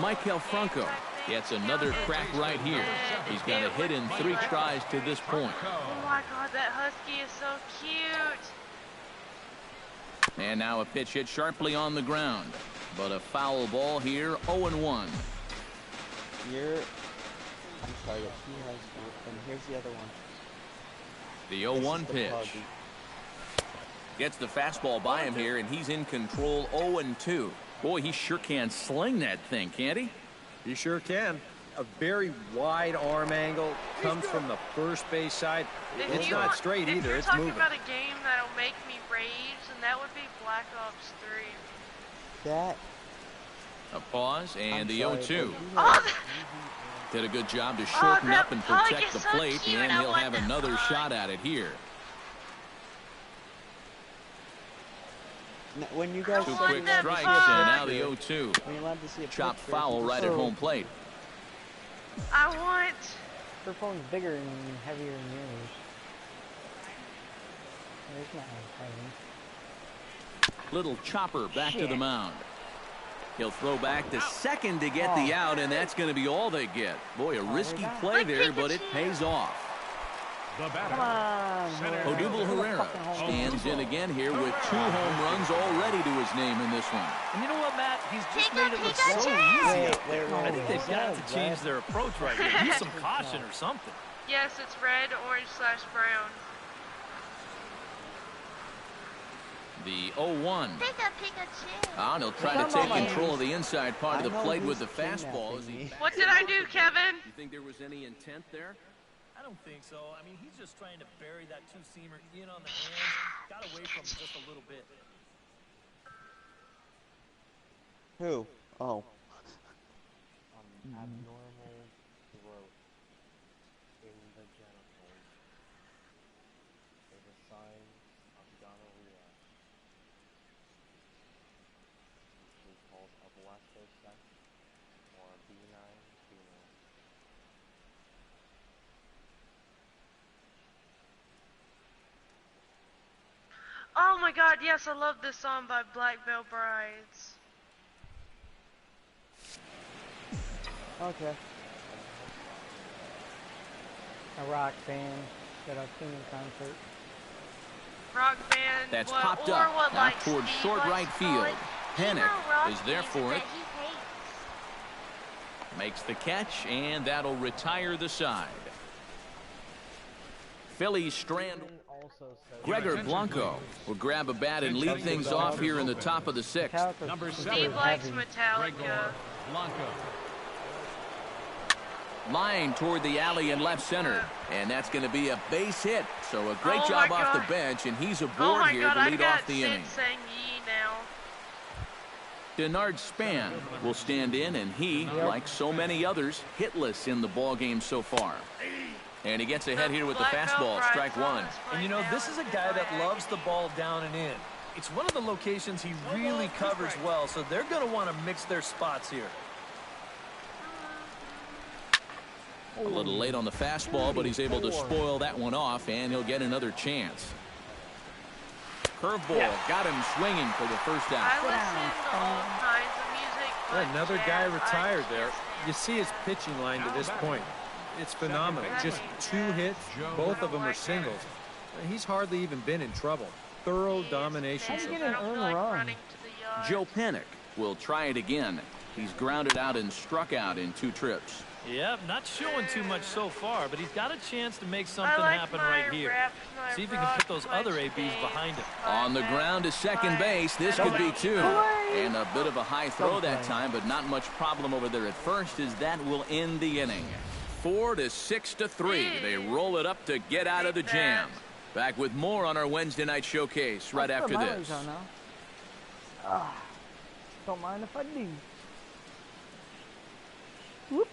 Michael Franco gets another crack right here. He's got a hit in 3 tries to this point. Oh my god, that Husky is so cute. And now a pitch hit sharply on the ground. But a foul ball here, 0-1. I'm sorry, that he has one, and here's the other one. The This is 0-1 the pitch. plug. Gets the fastball by him here, and he's in control 0-2. Boy, he sure can sling that thing, can't he? He sure can. A very wide arm angle, comes from the first base side. It's not straight either, it's moving. If you're talking about a game that'll make me rage, then that would be Black Ops 3. That. A pause, and I'm the sorry, 0-2. but you Oh, have- Did a good job to shorten that up and pug protect is the so plate, cute. and I he'll want have that another pug. shot at it here. When you guys 2 said quick you wanted to strikes, see a and now the picture, 0-2. when you wanted to see a Chopped picture, foul you right just- at home plate. I want Her phone's bigger and heavier than yours. There's not heavy. Little chopper back to the mound. He'll throw back to second to get the out, and that's going to be all they get. Boy, a risky play there, but it pays off. The batter, Come on, Odubel Herrera stands in again here with 2 home runs already to his name in this one. And you know what, Matt? He's just made it look so easy out there. I think they've got to change their approach right here. Use some caution or something. Yes, it's red, orange/brown. The 0-1. Pikachu. And he'll try to take control of the inside part of the plate with the fastball. What did I do, Kevin? You think there was any intent there? I don't think so. I mean, he's just trying to bury that two-seamer in on the hands. Got away from him just a little bit. Who? Oh. Abnormal growth in the genitals is a sign of gonorrhea, which is called a blastocyst or a benign tumor. Oh my god, yes, I love this song by Black Veil Brides. Okay. A rock band that I've seen in concert. Rock band. That's what, popped or up. what, Now like towards Steve short likes right to call field. it, Panic emo rock is there music for it. that he hates. Makes the catch, and that'll retire the side. Phillies strand. Gregor Blanco will grab a bat and lead things off here in the top of the 6th. Number 7. Steve likes Gregor Metallica. Blanco. Line toward the alley in left center, and that's going to be a base hit. So a great Oh job my off the God. bench, and he's Oh aboard my here god, to I lead got off the Sid inning. saying yee now. Denard Span will stand in, and he, like so many others, hitless in the ball game so far. And he gets ahead here with the fastball, strike one. And you know, this is a guy that loves the ball down and in. It's one of the locations he really covers well, so they're going to want to mix their spots here. A little late on the fastball, but he's able to spoil that one off, and he'll get another chance. Curveball got him swinging for the first out. I listen to all kinds of music. but Another guy jazz, retired I there. can't You see his pitching line to this point. It's phenomenal. Just 2 hits, both of them are singles. He's hardly even been in trouble. Thorough domination. How'd you stand. get an I don't feel earned like run? running to the yard. Joe Panic will try it again. He's grounded out and struck out in 2 trips. Yep, not showing too much so far, but he's got a chance to make I something like happen my right here. raps, my See if he can rock, put those my other ABs skate, behind him. On the my ground to second my- base. This my could be baby. 2. And a bit of a high throw that time, but not much problem over there at first, as that will end the inning. 4 to 6 to 3. They roll it up to get out of the jam. Back with more on our Wednesday night showcase right after this. Don't mind if I do. Whoop.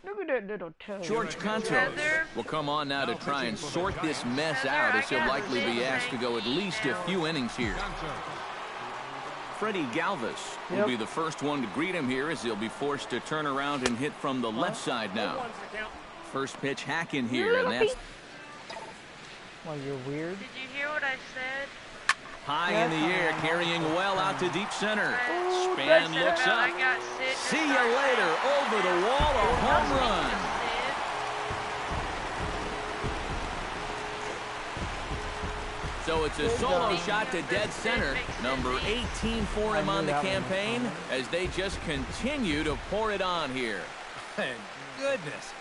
Look at that little toe. George Contos Heather? will come on now to try and sort this mess out, as he'll likely be asked to go at least a few innings here. Freddie Galvis will be the first one to greet him here, as he'll be forced to turn around and hit from the left side now. First pitch hack in here, and that's Well, you're weird. Did you hear what I said? high in the air, carrying well out to deep center. Ooh, Span that's looks it. up. I got Sid. See you later. Over the wall, a home run. So it's a solo shot to dead center. Number 18 for him on the campaign, as they just continue to pour it on here. Man, goodness.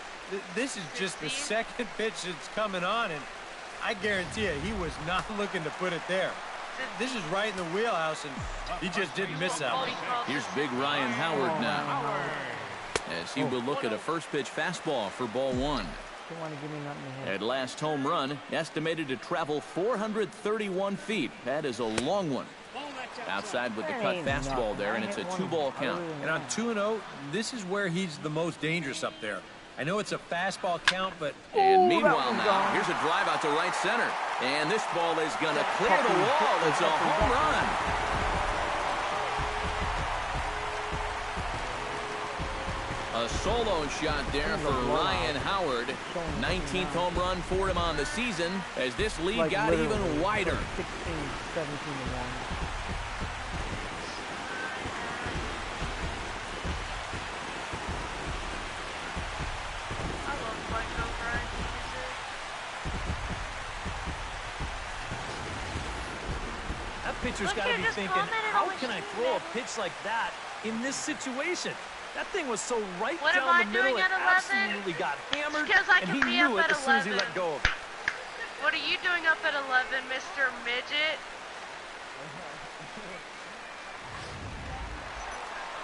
This is just the second pitch that's coming on, and I guarantee you, he was not looking to put it there. This is right in the wheelhouse, and he just didn't miss that one. Here's big Ryan Howard now, as he will look at a first pitch fastball for ball 1. Don't want to give me nothing to hit. At last home run, estimated to travel 431 feet. That is a long one. Outside with the cut fastball there, and it's a 2-ball count. And on 2-0, this is where he's the most dangerous up there. I know it's a fastball count, but... And meanwhile now, here's a drive out to right center. And this ball is going to clear the wall. It's a home run. A solo shot there for Ryan Howard. 19th home run for him on the season as this lead got even wider. 16, 17 to 1. Pitcher's got to be thinking, how can I throw a pitch like that in this situation? That thing was so right down the middle, it absolutely got hammered, and he knew it as soon as he let go of it. What are you doing up at 11, Mr. Midget?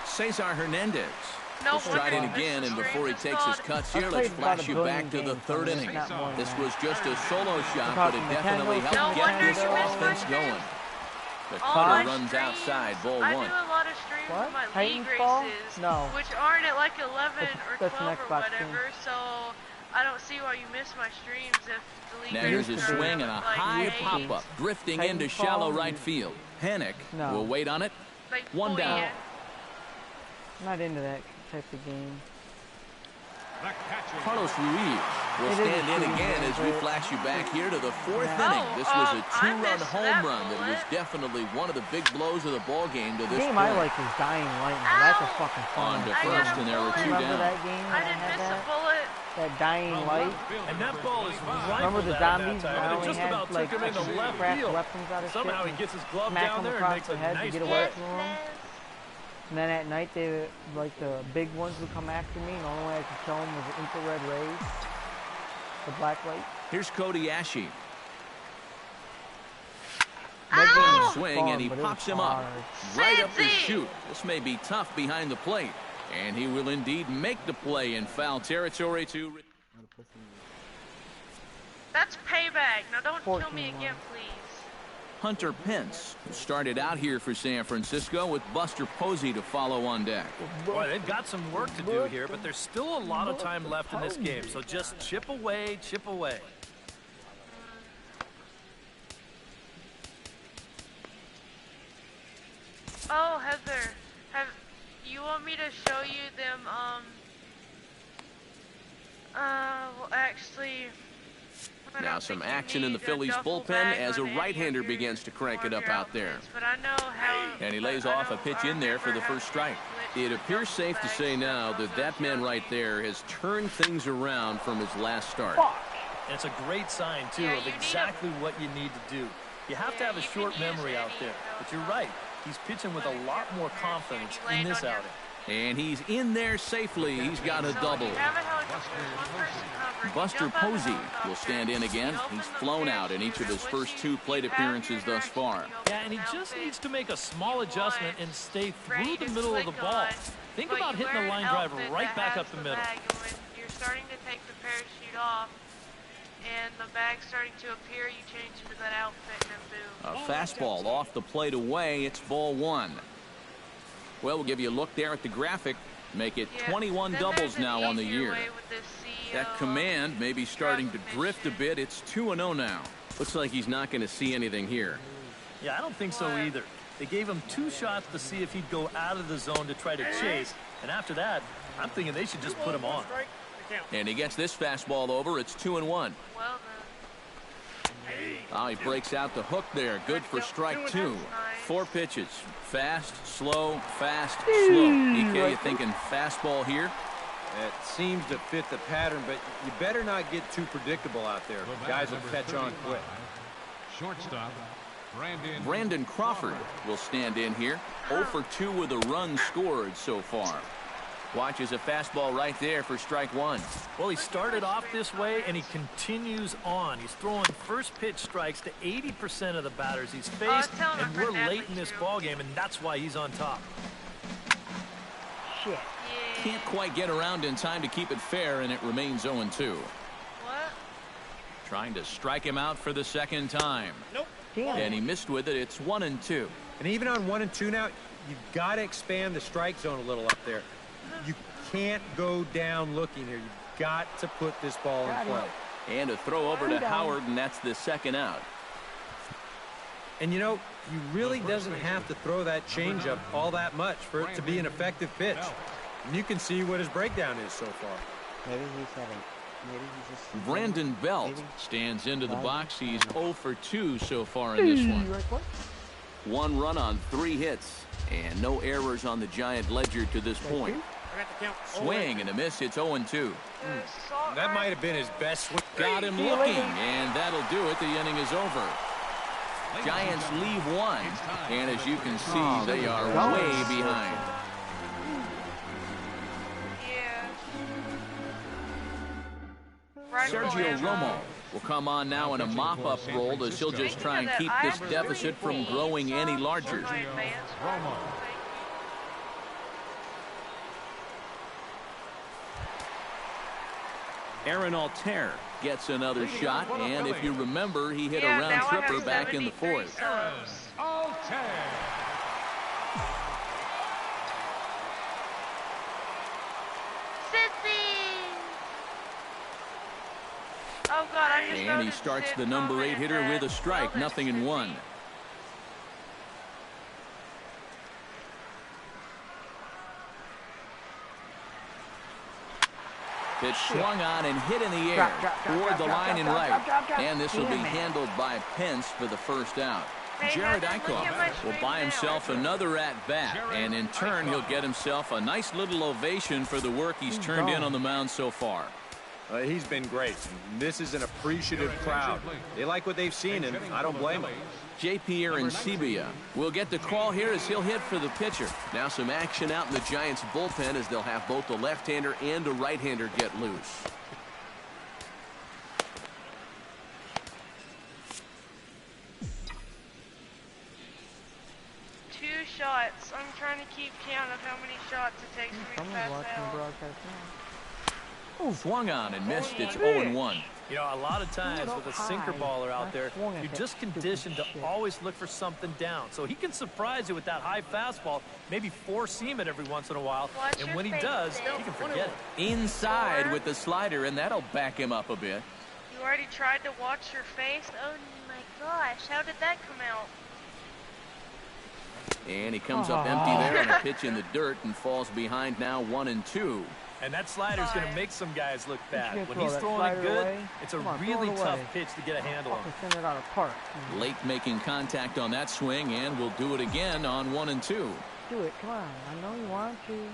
Cesar Hernandez. No, Let's try it again, and before he takes his cuts here, let's flash you back to the third inning. This was just a solo shot, but it definitely helped get this offense going. The cutter runs outside, ball I one. do a lot of streams What? of my Titans league ball? races, No. which aren't at like 11 or 12 an or Xbox whatever, so I don't see why you miss my streams if the league Now here's a races are swing and a like high 8. pop-up, drifting Titans into ball? shallow right field. Panic will wait on it. Like, One down. yeah. I'm not into that type of game. Carlos Ruiz will stand in again as we flash you back here to the fourth inning. This was a two-run home run that was definitely one of the big blows of the ball game to this The game point. I like is Dying Light. That's a fucking fun On to one. first, and there were two Remember down. that game I that didn't had miss a that? bullet. That Dying Light? And that ball is right. Remember the zombies? That I time. It only just had about like took him into left craft field. weapons out of Somehow shit. he gets his glove Smack down them there and across makes the a head nice to get play. away from them. And then at night, they like the big ones would come after me, and the only way I could kill them was the infrared rays, the black light. Here's Cody Ashe. That game was Swing, fun, and he but it was pops him up hard. right up his chute. This may be tough behind the plate, and he will indeed make the play in foul territory to... That's payback. Now don't kill me 14-1. again, please. Hunter Pence, who started out here for San Francisco with Buster Posey to follow on deck. Boy, they've got some work to do here, but there's still a lot of time left in this game, so just chip away, chip away. Oh, Heather, you want me to show you them, well, actually... Now some action in the Phillies bullpen as a right-hander begins to crank it up out there. But I know how, And he lays off a pitch in there for the first strike. It appears safe to say now that that man right there has turned things around from his last start. And it's a great sign, too, Yeah, of you need exactly what you need to do. You have to have a you short can use memory it, out there. But you're right. He's pitching with a lot more confidence in this outing. And he's in there safely. He's got a double. Buster Posey will stand in again. He's flown out in each of his first two plate appearances thus far. Yeah, and he just needs to make a small adjustment and stay through the middle of the ball. Think about hitting the line drive right back up the middle. When you're starting to take the parachute off and the bag's starting to appear, you change into that outfit and then boom. A fastball off the plate away. It's ball one. Well, we'll give you a look there at the graphic. Make it 21 doubles now on the year. That command may be starting to drift a bit. It's 2-0 now. Looks like he's not going to see anything here. Yeah, I don't think so either. They gave him 2 shots to see if he'd go out of the zone to try to chase. And after that, I'm thinking they should just put him on. And he gets this fastball over. It's 2-1. Well then. Oh, he breaks out the hook there. Good for strike 2. 4 pitches. Fast, slow, fast, slow. DK, you thinking fastball here? It seems to fit the pattern, but you better not get too predictable out there. Guys will catch on quick. Shortstop, Brandon Crawford will stand in here. 0 for 2 with a run scored so far. Watches a fastball right there for strike 1. Well, he started off this way, and he continues on. He's throwing first pitch strikes to 80% of the batters he's faced, and we're late in this ballgame, and that's why he's on top. Shit. Can't quite get around in time to keep it fair, and it remains 0-2. What? Trying to strike him out for the second time. Nope. Damn. And he missed with it. It's 1-2. And even on 1 and 2 now, you've got to expand the strike zone a little up there. You can't go down looking here. You've got to put this ball in play. And a throw over to Howard, and that's the second out. And you know, he really doesn't have to throw that changeup all that much for it to be an effective pitch. And you can see what his breakdown is so far. Maybe he's having. Maybe he's just. Brandon Belt stands into the box. He's 0 for 2 so far in this one. 1 run on 3 hits, and no errors on the Giant ledger to this point. Swing and a miss. It's 0-2. That might have been his best swing. Got him looking, and that'll do it. The inning is over. Giants leave 1, and as you can see, they are way behind. Sergio Romo will come on now in a mop-up role as he'll just try and keep this deficit from growing any larger. Aaron Altair gets another shot, and if you remember, he hit a round tripper back in the 4th. Oh God, I just and he starts the number 8 hitter with a strike, 0-1. Pitch swung on and hit in the air toward the line and right. And this will be handled by Pence for the first out. Jared Eichhoff will buy himself another at-bat, and in turn he'll get himself a nice little ovation for the work he's turned in on the mound so far. He's been great. This is an appreciative crowd. They like what they've seen, and I don't blame them. J.P. Arancibia will get the call here as he'll hit for the pitcher. Now some action out in the Giants' bullpen as they'll have both the left-hander and a right-hander get loose. Two shots. I'm trying to keep count of how many shots it takes for me to pass out. Swung on and missed. It's 0-1. You know, a lot of times with a sinker baller out there, you're just conditioned to always look for something down. So he can surprise you with that high fastball, maybe four-seam it every once in a while. And when he does, you can forget it. Inside with the slider, and that'll back him up a bit. You already tried to watch your face? Oh my gosh, how did that come out? And he comes up empty there on a pitch in the dirt and falls behind now 1-2. And that slider's going to make some guys look bad. When he's throwing it good, it's a really tough pitch to get a handle on. Late making contact on that swing, and we'll do it again on 1-2. Do it, come on. I know you want to.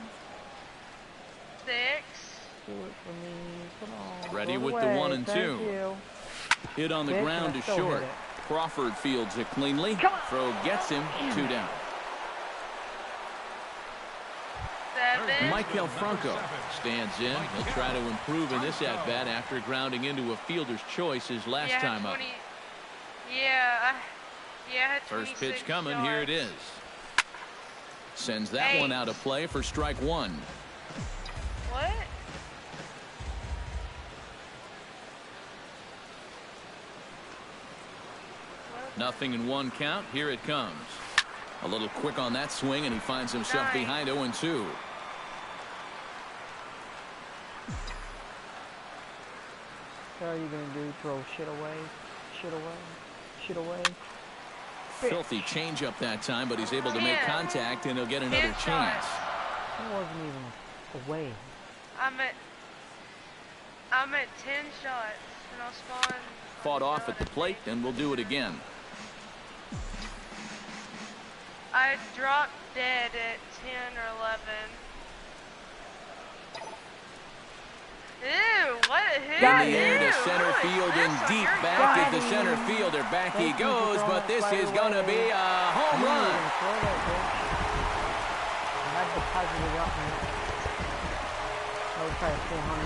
6. Do it for me. Come on. Ready with the 1-2. Hit on the ground to short. Crawford fields it cleanly. Throw gets him. 2 down. 7. Michael Franco stands in. He'll try to improve in this at-bat after grounding into a fielder's choice his last time up. First pitch coming. Here it is. Sends that one out of play for strike 1. What? Nothing in 1 count. Here it comes. A little quick on that swing, and he finds himself behind 0-2. What are you going to do? Throw shit away? Shit away? Shit away? Filthy changeup that time, but he's able to make contact, and he'll get another chance. It wasn't even away. I'm at 10 shots, and I'll spawn. Fought off at the plate, and we'll do it again. I dropped dead at 10 or 11. Ew, what? In the air to center field and deep back at the center fielder. Back he goes, but this is going to be a home run.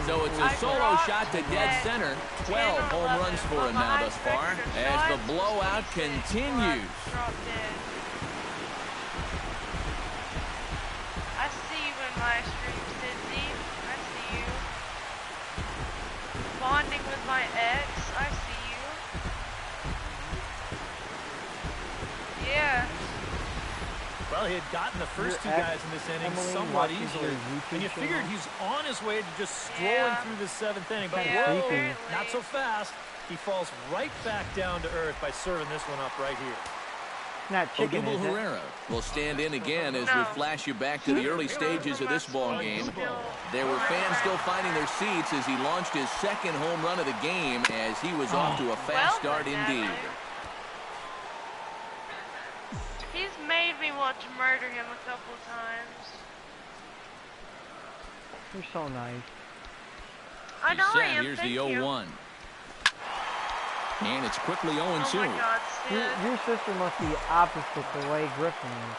So it's a solo shot to dead center. 12 home runs for him now thus far as the blowout continues. I see you in my stream, Cindy. I see you. Bonding with my ex. I see you. Yeah. Well, he had gotten the first 2 guys in this inning somewhat easily, and you figured he's on his way to just strolling through this 7th inning. But whoa, not so fast. He falls right back down to earth by serving this one up right here. Not chicken, Odubel is it? Herrera will stand in again as we flash you back to the early stages of this ball game. There were fans still finding their seats as he launched his second home run of the game as he was off to a fast start indeed. He's made me want to murder him a couple times. You're so nice. I know I am. Here's Thank the you. 0-1. And it's quickly 0-2. Oh my God, Sid. Your sister must be opposite the way Griffin is.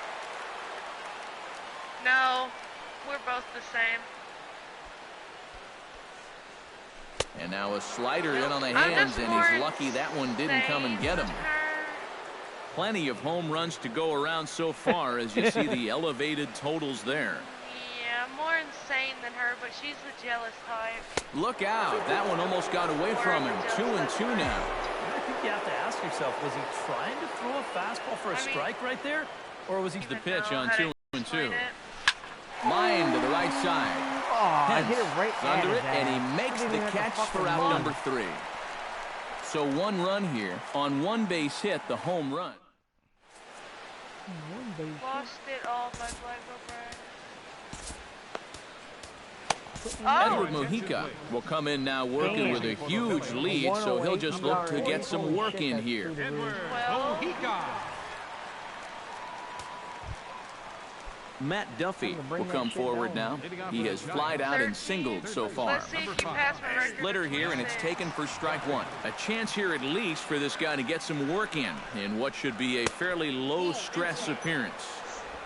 No, we're both the same. And now a slider in on the I'm hands, just and more he's lucky that one didn't come and get him. insane than her. Plenty of home runs to go around so far as you see the elevated totals there. Yeah, I'm more insane than her, but she's the jealous type. Look out. That one almost got away from him. 2-2 now. I think you have to ask yourself, was he trying to throw a fastball for a strike right there? Or was he The pitch know on how to 2-2. explain it. Line to the right side. Oh, I Hence, hit it right at under his it, and he ass. makes Didn't the even have to catch fucking for out move. number 3. So 1 run here on 1 base hit, the home run. One base hit. Lost it all by Black Edward Mujica will come in now working with a huge lead, so he'll just look to get some work in here. Edward Well. Mojica. Matt Duffy will come forward now. He has flied out and singled so far. Let's see if you pass my record. Splitter here, and it's taken for strike 1. A chance here at least for this guy to get some work in what should be a fairly low-stress appearance.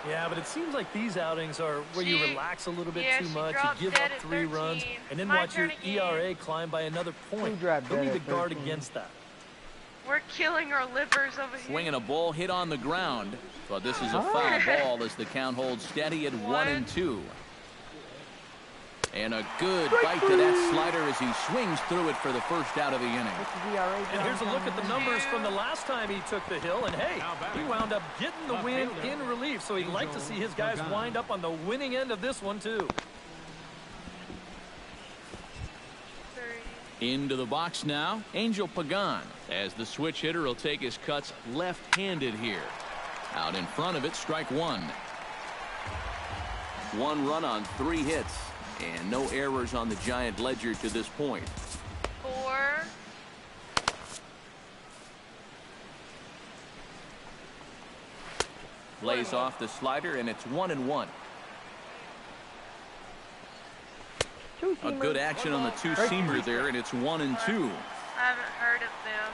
Yeah, but it seems like these outings are where you relax a little bit too she much, dropped you give dead up at 3 runs, 13. and then My watch your turn again. ERA climb by another point. Who dropped They'll dead need to at guard 13? against that. We're killing our livers over here. Swinging a ball hit on the ground, but this is a foul ball as the count holds steady at 1-2. And a good bite to that slider as he swings through it for the first out of the inning. And here's a look at the numbers from the last time he took the hill, and hey, he wound up getting the win in relief, so he'd like to see his guys wind up on the winning end of this one, too. Into the box now, Angel Pagan, as the switch hitter will take his cuts left-handed here. Out in front of it, strike 1. 1 run on 3 hits, and no errors on the Giant ledger to this point. 4. Lays off the slider, and it's 1-1. A good action on the two-seamer there, and it's 1-2. I haven't heard of them.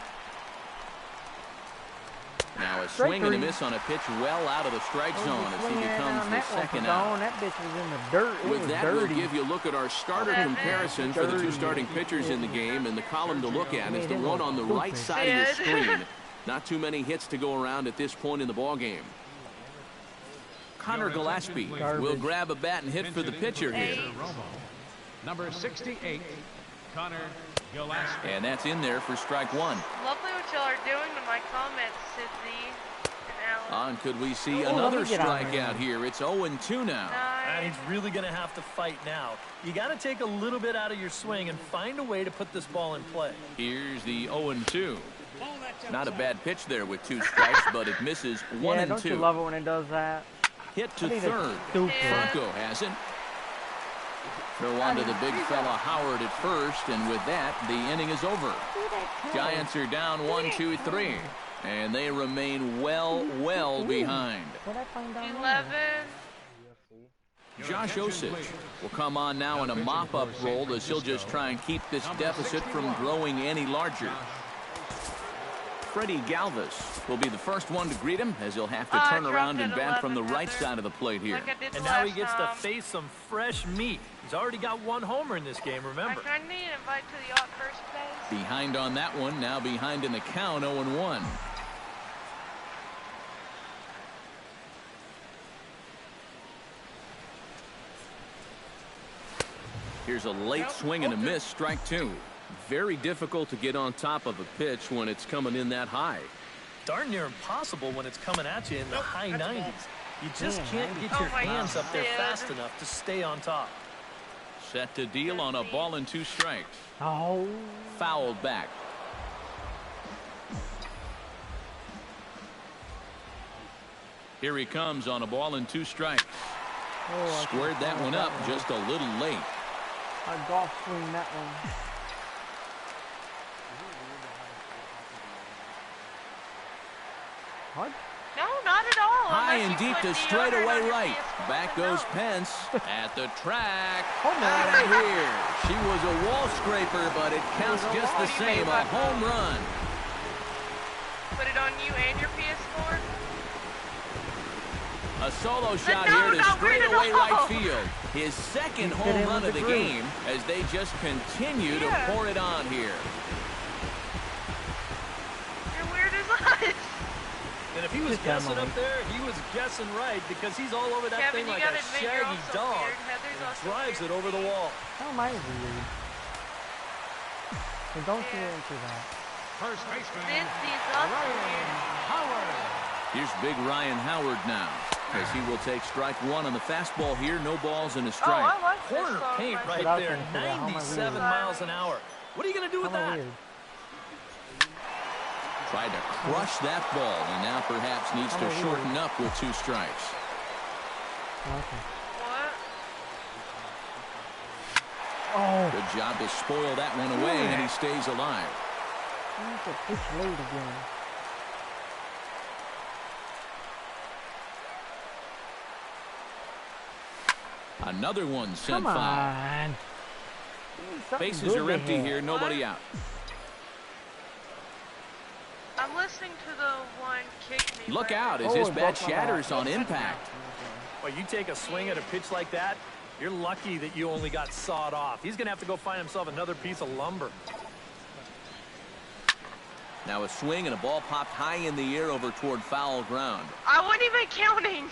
Now a swing and a miss on a pitch well out of the strike zone as he becomes the second out. That bitch was in the dirt. It With was that, dirty. we'll give you a look at our starter comparison for the 2 starting pitchers in the game, and the column to look at is the one on the right side of your screen. Not too many hits to go around at this point in the ballgame. Connor Gillespie will grab a bat and hit for the pitcher here. Number 68, Connor Gillespie. And that's in there for strike 1. Lovely what y'all are doing to my comments, Sydney and Alan. On could we see another strikeout here? It's 0-2 now. And he's really going to have to fight now. You got to take a little bit out of your swing and find a way to put this ball in play. Here's the 0-2. Not a bad pitch there with 2 strikes, but it misses 1-2. Yeah, don't you love it when it does that? Hit to I think third. that's stupid. Franco has it. Throw on to the big fella Howard at first, and with that, the inning is over. Giants are down 1-2-3, and they remain well behind. What'd I find out? 11. Josh Osich will come on now in a mop-up role as he'll just try and keep this deficit from growing any larger. Freddie Galvis will be the first one to greet him as he'll have to turn around and bat from the right side of the plate here. And now he gets to face some fresh meat. He's already got 1 homer in this game, remember. I need an invite to the yacht first base. Behind on that one, now behind in the count, 0-1. Here's a late swing and a miss, strike 2. Very difficult to get on top of a pitch when it's coming in that high. Darn near impossible when it's coming at you in the high 90s. You just can't get your hands up there fast enough to stay on top. Set to deal on a ball and 2 strikes. Oh. Fouled back. Here he comes on a ball and 2 strikes. Oh, Squared that one up just a little late. I golf swing that one. What? No, not at all. High unless and you deep put to deodorant straightaway on your right. PS4, Back then goes no. Pence at the track. Oh, man. Out of here. She was a wall scraper, but it counts just the same. A home run. Put it on you and your PS4? A solo shot no, here to not weird at straightaway right all. field. His second Hit home him run with of the the group. game as they just continue to pour it on here. You're weird as us. And if he was Just guessing Emily. up there, he was guessing right because he's all over that Kevin, thing you like gotta a admit you're shaggy also dog. weird. Heather's And also drives weird. it over the wall. How am I weird? So don't get into that. First baseman, Cincy's also weird. Howard. Here's big Ryan Howard now, as he will take strike 1 on the fastball here. No balls and a Oh, strike. I like this Corner song. paint right What else there, can I say? How am I 97 weird? miles an hour. What are you going to do How with am I that? weird? Tried to crush that ball, and now perhaps needs to shorten up with 2 strikes. Okay. What? Oh, Good job to spoil that one away, and he stays alive. I need to pitch late again. Another one sent Come foul. on. Something Bases good are to empty hit. here, nobody out. I'm listening to the one kick me. Look record. out as Oh, his it bat broke my shatters bat. on impact. Well, you take a swing at a pitch like that, you're lucky that you only got sawed off. He's going to have to go find himself another piece of lumber. Now a swing and a ball popped high in the air over toward foul ground. I wasn't even counting.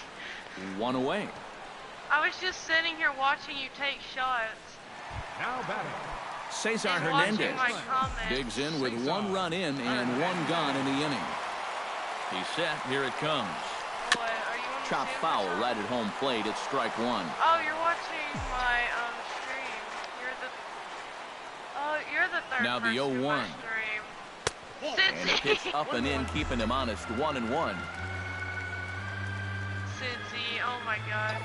1 away. I was just sitting here watching you take shots. Now batting. Cesar And Hernandez watching my comments. digs in with 1 run in and 1 gone in the inning. He's set. Here it comes. What, are you on the Chop Zoom or foul something? right at home plate. It's strike 1. Oh, you're watching my stream. You're the third Now the person in my 0-1. stream. And a pitch Cincy. up and in, keeping him honest. 1-1. Cincy, oh my god.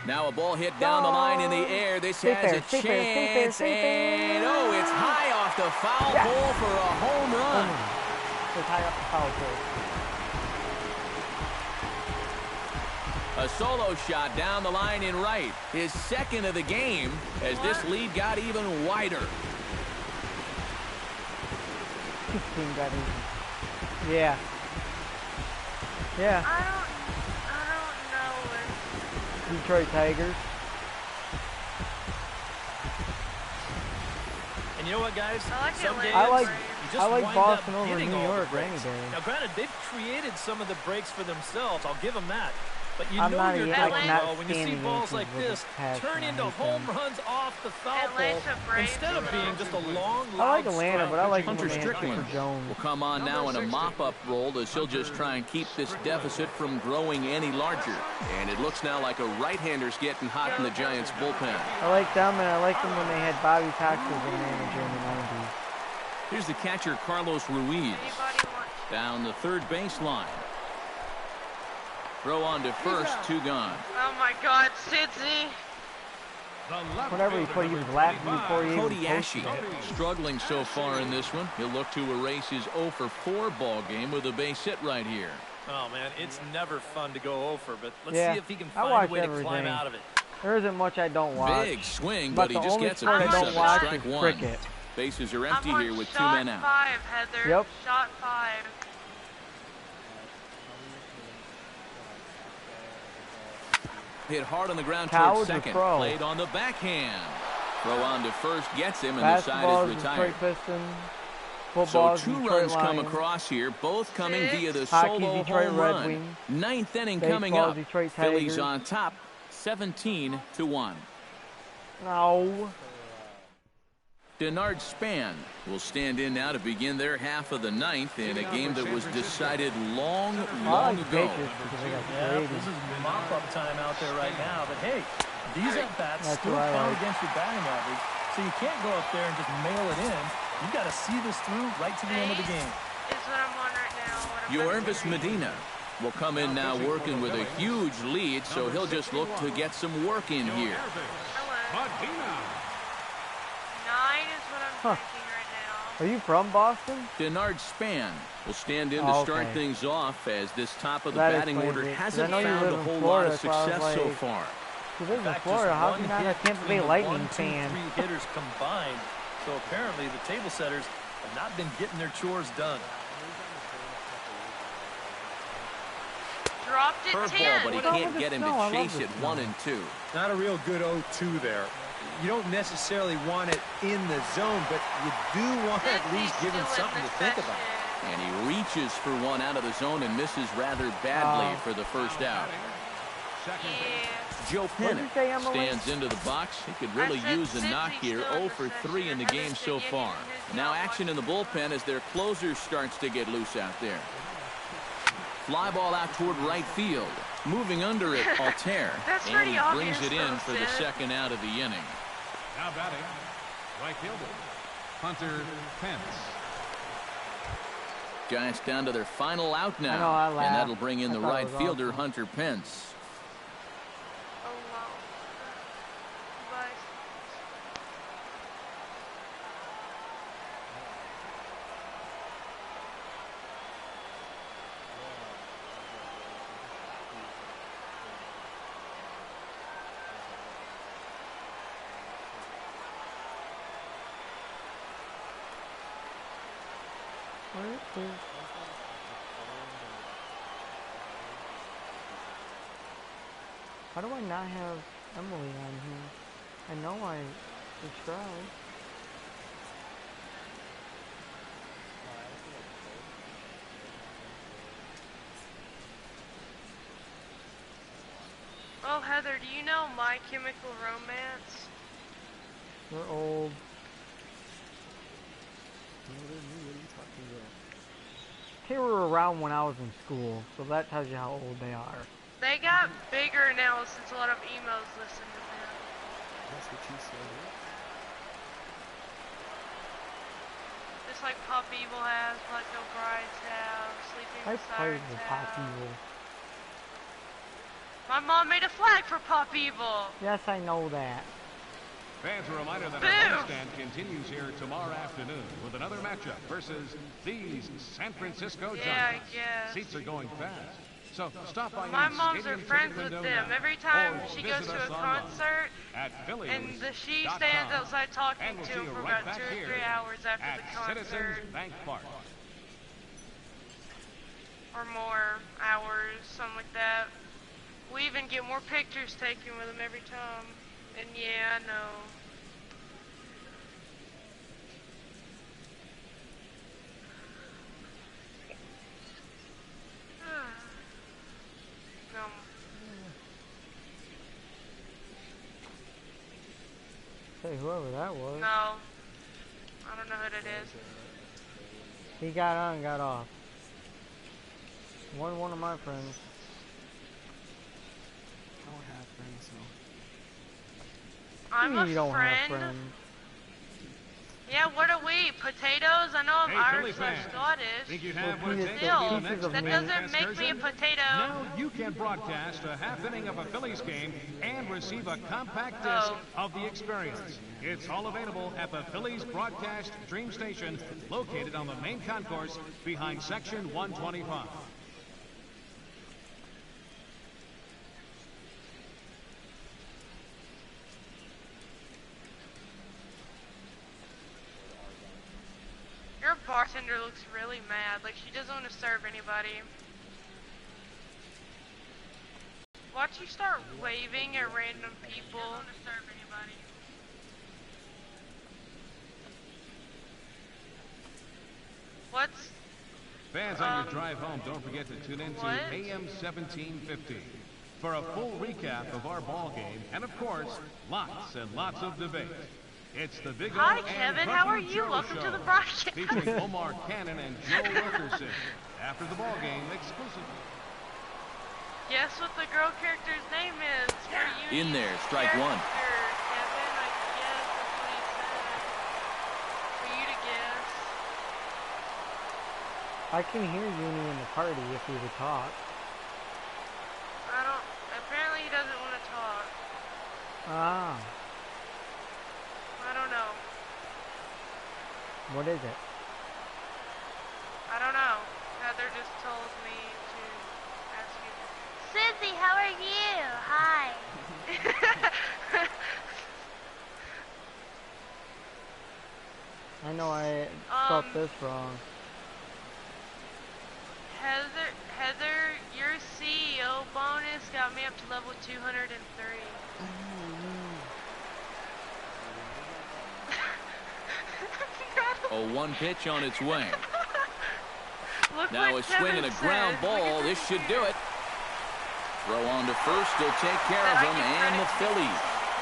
Now a ball hit down the line in the air. This Stay has fair, a stay fair, stay fair, chance. stay fair. And oh, it's high off the foul Yes. pole for a home run. It's high up the foul pole. A solo shot down the line in right. His second of the game as this lead got even wider. 15 got easy. Yeah. Yeah. I don't know if Detroit Tigers. And you know what, guys? I like Some Atlanta days, I like- you just I like wind Boston up over hitting New all the York any breaks. day. Now, granted, they've created some of the breaks for themselves. I'll give them that. But you I'm know not you're a- doing I cannot well when you see stand the balls Yankees like with this a passion. turn I into hate home them. runs off the foul Atlanta pole Braves instead of are being awesome. just a long, I loud like Atlanta, strike but I like Hunter when they had Strickland Chipper Jones. will come on now in a mop-up role as he'll just try and keep this deficit from growing any larger. And it looks now like a right-hander's getting hot in the Giants' bullpen. I like them, and I like them when they had Bobby Cox as their manager in the 90s. Here's the catcher, Carlos Ruiz, anybody wants. down the third baseline. Throw on to first, 2 gone. Oh my god, Cincy. Whatever he put, he was laughing before he even Cody posted Ashe it. struggling so far in this one. He'll look to erase his 0 for 4 ball game with a base hit right here. Oh, man, it's never fun to go over, but let's Yeah, see if he can I find watch a way to climb everything. out of it. There isn't much I don't watch. Big swing, But but he the just only gets a sport I piece don't of it. watch Strike is 1. cricket. Bases are I'm empty on here with 2 shot men out. 5, Heather. Yep. Shot 5. Hit hard on the ground Cows towards or second. pro? Played on the backhand. Throw on to first gets him, and the Basketball side is is Detroit retired. Pistons. So Football is 2 Detroit runs come Lions. across here, both coming via the Hockey, solo Detroit home Red run. Wings. 9th inning Baseball, coming up. Detroit Phillies Tigers. on top, 17-1. No. Denard Span will stand in now to begin their half of the 9th in a game that was decided long I like the ago. Patriots because they got Yeah, Brady. this is mop-up time out there right now. But, hey, these at-bats That's still what I count like. against your batting average, so you can't go up there and just mail it in. You've got to see this through right to the end of the game. is what I'm on right now. What I'm Yorvis Medina will come in now working with a huge lead, so he'll just look to get some work in here. Hello. 9 is what I'm drinking right now. Are you from Boston? Denard Span will stand in to start things off, as this top of the That batting explains order it. hasn't I know you found live a in whole Florida, lot of so I was success so like, far. You live in fact, Florida. just How one can you not a hit Tampa between Bay the Lightning 1, 2, fan? 3 hitters combined. So apparently the table setters have not been getting their chores done. Dropped it 10. Curveball, but he What's wrong can't with get the him snow? I to love chase the it snow. 1 and 2. Not a real good 0-2 there. You don't necessarily want it in the zone, but you do want to at least give him something to think about. And he reaches for one out of the zone and misses rather badly for the first out. Yeah. Joe What'd you say, Pennick Emily? stands into the box. He could really I said use a since knock he's here. still 0 in the for 3 in the session, game I so said, far. he's Now not action in the bullpen as their closer starts to get loose out there. Fly ball out toward right field. Moving under it, Altair. That's And pretty he obvious, brings it in though, for the Sid. second out of the inning. Now batting, right fielder, Hunter Pence. Giants down to their final out now. I know, I and laughed. that'll bring in I the thought it right was fielder, awesome. Hunter Pence. Oh, wow. Bye. How do I not have Emily on here? I know I subscribed. Oh, Heather, do you know My Chemical Romance? They're old. They were around when I was in school, so that tells you how old they are. They got bigger now since a lot of emos listen to them. That's what you said. Just like Pop Evil has, Black No Brides have, Sleeping I with played Sirens with Pop have. Evil. My mom made a flag for Pop Evil. Yes, I know that. Fans, a reminder that Boom. our homestand continues here tomorrow afternoon with another matchup versus these San Francisco Giants. Yeah, I guess. Seats are going fast. So stop by My any moms are stadium friends ticket with window them. now, Every time or she goes visit to us a online concert, at and she Phillies.com. stands outside talking And we'll to see him you for right about back 2 or here 3 hours after at the concert, Citizens Bank Park. or more hours, something like that. We even get more pictures taken with them every time. And yeah, I know. No. Say whoever that was. No. I don't know who it is. He got on and got off. One of my friends. I don't have friends, so. I'm You a don't have friend. friends. Yeah, what are we? Potatoes? I know I'm Hey, Irish Philly or fans. Scottish. Think you have Well, what it pieces- takes to be the Still, next of that me. doesn't make me a potato. Now you can broadcast a half inning of a Phillies game and receive a compact disc of the experience. It's all available at the Phillies Broadcast Dream Station, located on the main concourse behind Section 125. Your bartender looks really mad, like she doesn't want to serve anybody. Watch you start waving at random people. What's Fans on your drive home, don't forget to tune in to what? AM 1750 for a full recap of our ball game and, of course, lots and lots of debate. It's the Big O Hi, and Kevin. How are Drunken you? Joe Welcome Show, to the broadcast. featuring Omar Cannon and Joe Wilkerson after the ball game exclusively. Guess what the girl character's name is? For you In there, strike character, one. Kevin, I guess that's what he said. For you to guess. I can hear Uni in the party if we would talk. I don't. Apparently, he doesn't want to talk. Ah. I don't know. What is it? I don't know. Heather just told me to ask you. Susie, how are you? Hi. I know I spelled this wrong. Heather, your CEO bonus got me up to level 203. Oh, one pitch on its way. Look Now what a swing and a Kevin ground said. ball. This should do it. Throw on to first. He'll take care of him. And the Phillies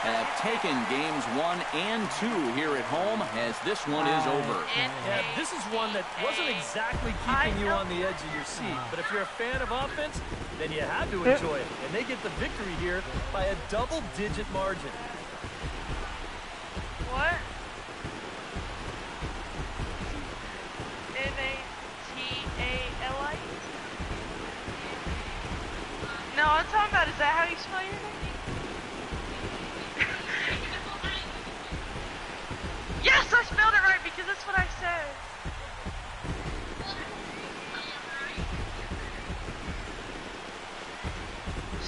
have taken games 1 and 2 here at home as this one is over. Yeah, this is one that wasn't exactly keeping you on the edge of your seat. But if you're a fan of offense, then you had to enjoy it. And they get the victory here by a double-digit margin. What? N-A-T-A-L-I? No, I'm talking about, is that how you spell your name? Yes, I spelled it right because that's what I said.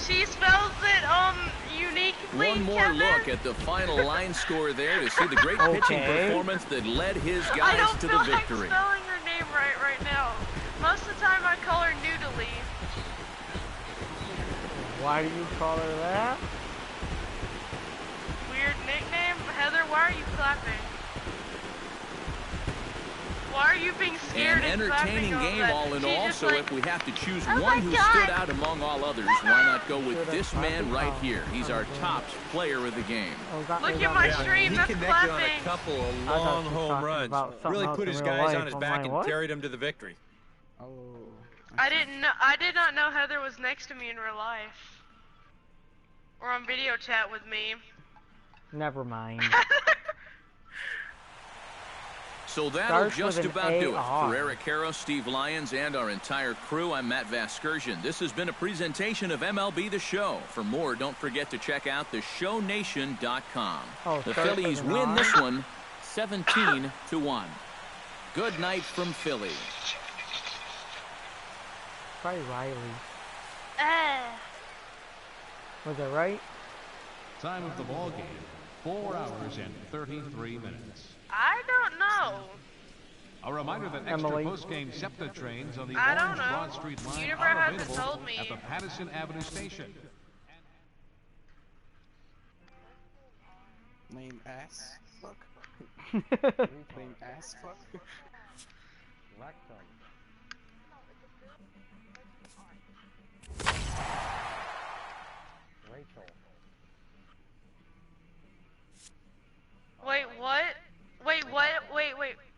She spells it, uniquely, One more Kevin. look at the final line score there to see the great pitching performance that led his I guys don't to feel the like victory. spelling her name right now. Most of the time I call her Noodly. Why do you call her that? Weird nickname. Heather, why are you clapping? Why are you being scared An and entertaining clapping game that? all in She all, just so like, if we have to choose oh one my who God. stood out among all others, why not go with Should've this man clapped right it. here? He's our top player of the game. Look at my stream, He that's connected on a clapping. couple of I thought long she was home talking runs. about something Really else put in his real guys life. on his I'm back like, and what? carried him to the victory. Oh. I did not know Heather was next to me in real life. Or on video chat with me. Never mind. So that'll Starts just with an about do it. AR. For Eric Harrow, Steve Lyons, and our entire crew, I'm Matt Vasgersian. This has been a presentation of MLB The Show. For more, don't forget to check out theshownation.com. Oh, The starts Phillies with an win R? this one 17-1. Good night from Philly. Probably Riley. Eh. Was it right? Time of the ball game, 4 hours and 33 minutes. I don't know. A reminder that extra Emily. post-game SEPTA trains on the I don't Orange know. Broad Street line You never are hasn't available told me. at the Patterson Avenue station. Lame ass fuck. Lame ass fuck. Rectum. Rachel. Wait, what? Wait, what? Wait.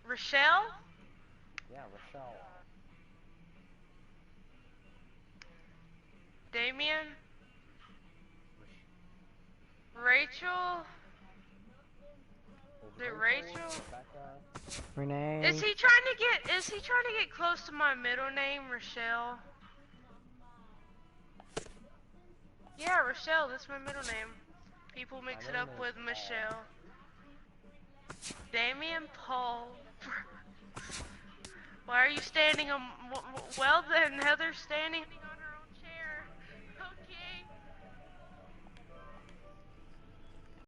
Rochelle? Yeah, Rochelle. Damien? Rachel? Is it Rachel? Becca. Renee. Is he trying to get close to my middle name, Rochelle? Yeah, Rochelle, that's my middle name. People mix it up with Michelle. Damien Paul. Why are you standing well then, Heather's standing